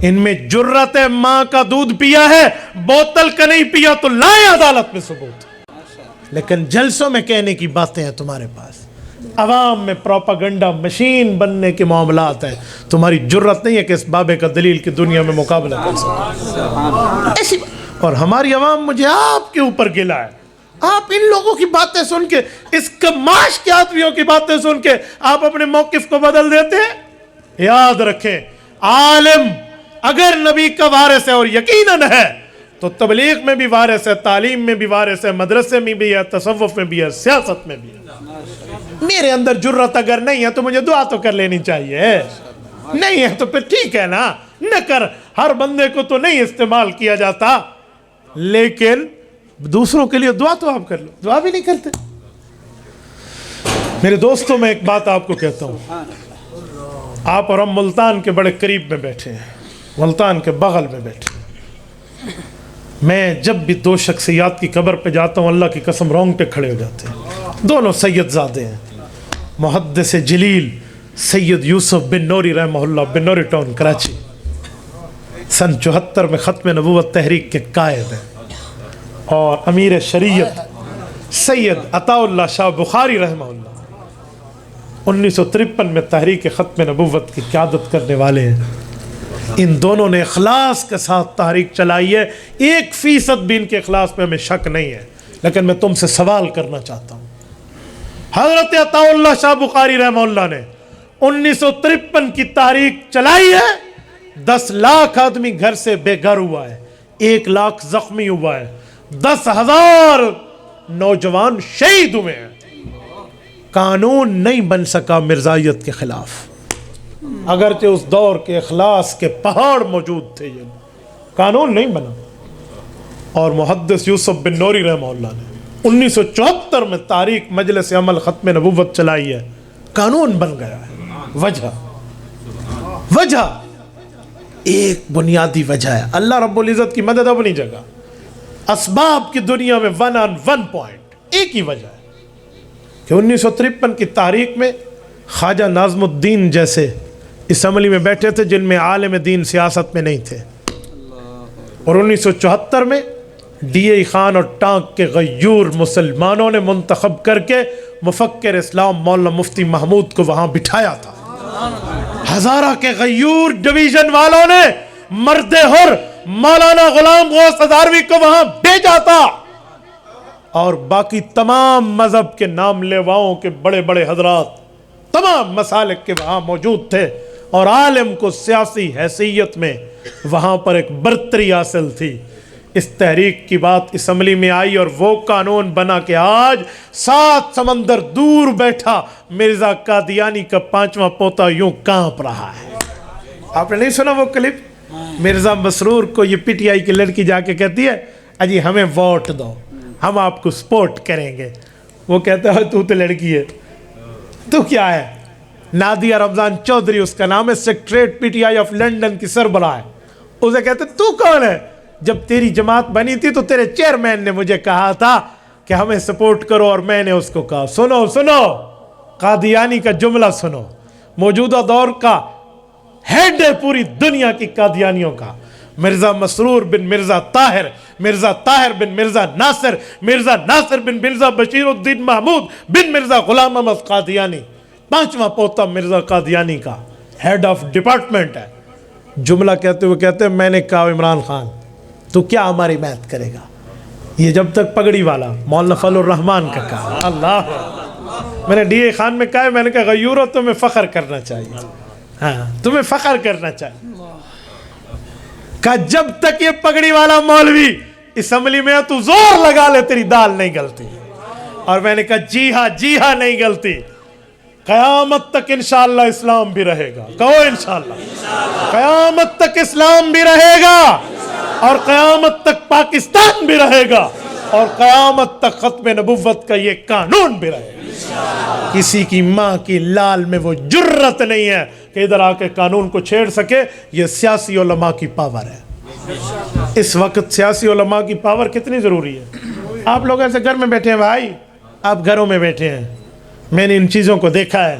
ان میں جرت ہے، ماں کا دودھ پیا ہے، بوتل کا نہیں پیا تو لائیں عدالت میں ثبوت۔ لیکن جلسوں میں کہنے کی باتیں ہیں تمہارے پاس، عوام میں پروپاگنڈا مشین بننے کے معاملات ہیں، تمہاری جرت نہیں ہے کہ اس بابے کا دلیل کی دنیا میں مقابلہ کر سکتے۔ اور ہماری عوام مجھے آپ کے اوپر گلا ہے، آپ ان لوگوں کی باتیں سن کے، اس کماش کے آدمیوں کی باتیں سن کے آپ اپنے موقف کو بدل دیتے ہیں۔ یاد رکھیں، عالم اگر نبی کا وارث ہے اور یقیناً ہے تو تبلیغ میں بھی وارث ہے، تعلیم میں بھی وارث ہے، مدرسے میں بھی ہے، تصوف میں بھی ہے، سیاست میں بھی ہے۔ میرے اندر جرت اگر نہیں ہے تو مجھے دعا تو کر لینی چاہیے، نہیں ہے تو پھر ٹھیک ہے نا، نہ کر، ہر بندے کو تو نہیں استعمال کیا جاتا، لیکن دوسروں کے لیے دعا تو آپ کر لو، دعا بھی نہیں کرتے۔ میرے دوستوں میں ایک بات آپ کو کہتا ہوں، آپ اور ہم ملتان کے بڑے قریب میں بیٹھے ہیں، ملتان کے بغل میں بیٹھے ہیں، میں جب بھی 2 شخصیات کی قبر پہ جاتا ہوں اللہ کی قسم رونگٹے کھڑے ہو جاتے ہیں، دونوں سید زادے ہیں، محدث جلیل سید یوسف بن نوری رحمہ اللہ، بن نوری ٹاؤن کراچی، سن 74 میں ختم نبوت تحریک کے قائد ہیں، اور امیر شریعت سید عطا اللہ شاہ بخاری رحمہ اللہ 1953 میں تحریک ختم نبوت کی قیادت کرنے والے ہیں۔ ان دونوں نے اخلاص کے ساتھ تحریک چلائی ہے، 1% بھی ان کے اخلاص پہ ہمیں شک نہیں ہے، لیکن میں تم سے سوال کرنا چاہتا ہوں، حضرت عطا اللہ شاہ بخاری رحمہ اللہ نے 1953 کی تحریک چلائی ہے، 10 لاکھ آدمی گھر سے بے گھر ہوا ہے، 1 لاکھ زخمی ہوا ہے، 10,000 نوجوان شہید ہوئے ہیں، قانون نہیں بن سکا مرزائیت کے خلاف، اگرچہ اس دور کے اخلاص کے پہاڑ موجود تھے، یہ قانون نہیں بنا۔ اور محدث یوسف بن نوری رحمہ اللہ نے 1974 میں تاریخ مجلس عمل ختم نبوت چلائی ہے، قانون بن گیا ہے۔ وجہ ایک بنیادی وجہ ہے، اللہ رب العزت کی مدد اپنی جگہ، اسباب کی دنیا میں 1 on 1 پوائنٹ، ایک ہی وجہ ہے کہ 1953 کی تاریخ میں خواجہ ناظم الدین جیسے اسمبلی میں بیٹھے تھے جن میں عالم دین سیاست میں نہیں تھے، اور 1974 میں ڈی اے خان اور ٹانک کے غیور مسلمانوں نے منتخب کر کے مفکر اسلام مولانا مفتی محمود کو وہاں بٹھایا تھا۔ ہزارہ کے غیور ڈویژن والوں نے مرد حر مولانا غلام غوث ہزاروی کو وہاں بھیجا تھا، اور باقی تمام مذہب کے نام لیواؤں کے بڑے بڑے حضرات تمام مسالک کے وہاں موجود تھے، اور عالم کو سیاسی حیثیت میں وہاں پر ایک برتری حاصل تھی۔ اس تحریک کی بات اسمبلی میں آئی اور وہ قانون بنا کہ آج 7 سمندر دور بیٹھا مرزا قادیانی کا 5واں پوتا یوں کانپ رہا ہے۔ آپ نے نہیں سنا وہ کلپ؟ مرزا مسرور کو یہ پی ٹی آئی کی لڑکی جا کے کہتی ہے اجی ہمیں ووٹ دو، ہم آپ کو سپورٹ کریں گے۔ وہ کہتا ہے تو لڑکی ہے، تو کیا ہے؟ نادیہ رمضان چودھری اس کا نام ہے، secretariat P T I of London کی سربراہ ہے۔ اسے کہتے تو کون ہے؟ جب تیری جماعت بنی تھی تو تیرے چیئرمین نے مجھے کہا تھا کہ ہمیں سپورٹ کرو، اور میں نے اس کو کہا سنو قادیانی کا جملہ سنو، موجودہ دور کا ہیڈ ہے پوری دنیا کی قادیانیوں کا، مرزا مسرور بن مرزا طاہر، مرزا طاہر بن مرزا ناصر، مرزا ناصر بن مرزا بشیر الدین محمود بن مرزا غلام احمد قادیانی، 5واں پوتا مرزا قادیانی کا ہیڈ آف ڈپارٹمنٹ ہے۔ جملہ کہتے ہوئے کہتے ہیں میں نے کہا عمران خان تو کیا ہماری حمایت کرے گا؟ یہ جب تک پگڑی والا مولانا فضل الرحمان کا کہا، اللہ میں نے ڈی اے خان میں کہا، میں نے کہا غیورو تمہیں فخر کرنا چاہیے، ہاں تمہیں فخر کرنا چاہیے، کہا جب تک یہ پگڑی والا مولوی اسمبلی میں ہے تو زور لگا لے تیری دال نہیں گلتی، اور میں نے کہا جی ہاں نہیں گلتی، قیامت تک انشاءاللہ اسلام بھی رہے گا، کہو انشاءاللہ، قیامت تک اسلام بھی رہے گا، اور قیامت تک پاکستان بھی رہے گا، اور قیامت تک ختم نبوت کا یہ قانون بھی رہے گا۔ کسی کی ماں کی لال میں وہ جرت نہیں ہے کہ ادھر آ کے قانون کو چھیڑ سکے، یہ سیاسی علماء کی پاور ہے۔ اس وقت سیاسی علماء کی پاور کتنی ضروری ہے؟ آپ لوگ ایسے گھر میں بیٹھے ہیں بھائی، آپ گھروں میں بیٹھے ہیں، میں نے ان چیزوں کو دیکھا ہے،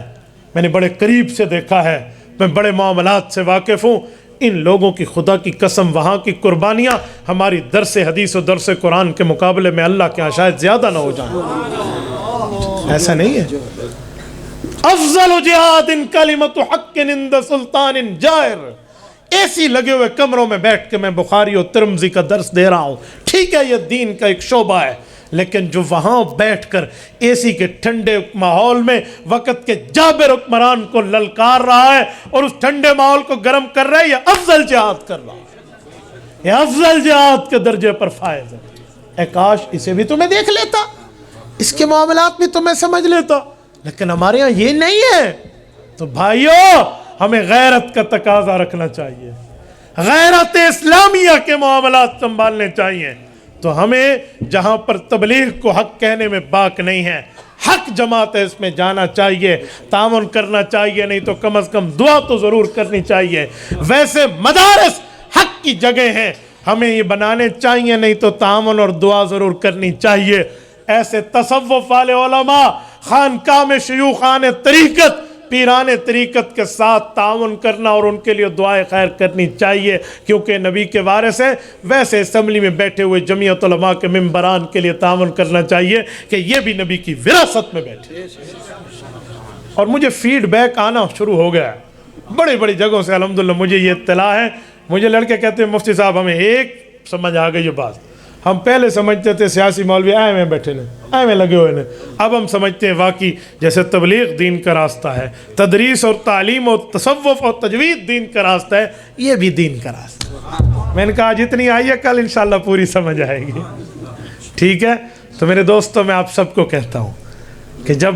میں نے بڑے قریب سے دیکھا ہے، میں بڑے معاملات سے واقف ہوں۔ ان لوگوں کی خدا کی قسم وہاں کی قربانیاں ہماری درس حدیث و درس قرآن کے مقابلے میں اللہ کے ہاں شاید زیادہ نہ ہو جائیں، ایسا نہیں ہے۔ افضل جہاد ان کلمت حق عند سلطان جائر، ایسی لگے ہوئے کمروں میں بیٹھ کے میں بخاری و ترمذی کا درس دے رہا ہوں، ٹھیک ہے یہ دین کا ایک شعبہ ہے، لیکن جو وہاں بیٹھ کر اے سی کے ٹھنڈے ماحول میں وقت کے جابر حکمران کو للکار رہا ہے اور اس ٹھنڈے ماحول کو گرم کر رہا ہے، یہ افضل جہاد کر رہا ہے، یہ افضل جہاد کے درجے پر فائز ہے۔ اے کاش اسے بھی تمہیں دیکھ لیتا، اس کے معاملات بھی تمہیں سمجھ لیتا، لیکن ہمارے یہاں یہ نہیں ہے۔ تو بھائیو ہمیں غیرت کا تقاضا رکھنا چاہیے، غیرت اسلامیہ کے معاملات سنبھالنے چاہیے۔ تو ہمیں جہاں پر تبلیغ کو حق کہنے میں باک نہیں ہے، حق جماعت ہے، اس میں جانا چاہیے، تعاون کرنا چاہیے، نہیں تو کم از کم دعا تو ضرور کرنی چاہیے۔ ویسے مدارس حق کی جگہ ہیں، ہمیں یہ بنانے چاہیے، نہیں تو تعاون اور دعا ضرور کرنی چاہیے۔ ایسے تصوف والے علماء خانقاہ میں شیوخان طریقت پیران طریقت کے ساتھ تعاون کرنا اور ان کے لیے دعائے خیر کرنی چاہیے، کیونکہ نبی کے وارث ہیں۔ ویسے اسمبلی میں بیٹھے ہوئے جمعیت علماء کے ممبران کے لیے تعاون کرنا چاہیے کہ یہ بھی نبی کی وراثت میں بیٹھے۔ اور مجھے فیڈ بیک آنا شروع ہو گیا ہے بڑی بڑی جگہوں سے، الحمدللہ مجھے یہ اطلاع ہے۔ مجھے لڑکے کہتے ہیں مفتی صاحب ہمیں ایک سمجھ آ گئی یہ بات، ہم پہلے سمجھتے تھے سیاسی مولوی آئے میں بیٹھے نے، آئے میں لگے ہوئے نے، اب ہم سمجھتے ہیں واقعی جیسے تبلیغ دین کا راستہ ہے، تدریس اور تعلیم اور تصوف اور تجوید دین کا راستہ ہے، یہ بھی دین کا راستہ ہے۔ میں نے کہا جتنی آئی ہے کل انشاءاللہ پوری سمجھ آئے گی، ٹھیک ہے؟ تو میرے دوستوں میں آپ سب کو کہتا ہوں کہ جب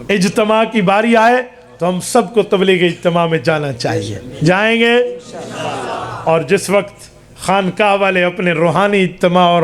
اجتماع کی باری آئے تو ہم سب کو تبلیغ اجتماع میں جانا چاہیے، جائیں گے؟ اور جس وقت خانقاہ والے اپنے روحانی اجتماع اور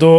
2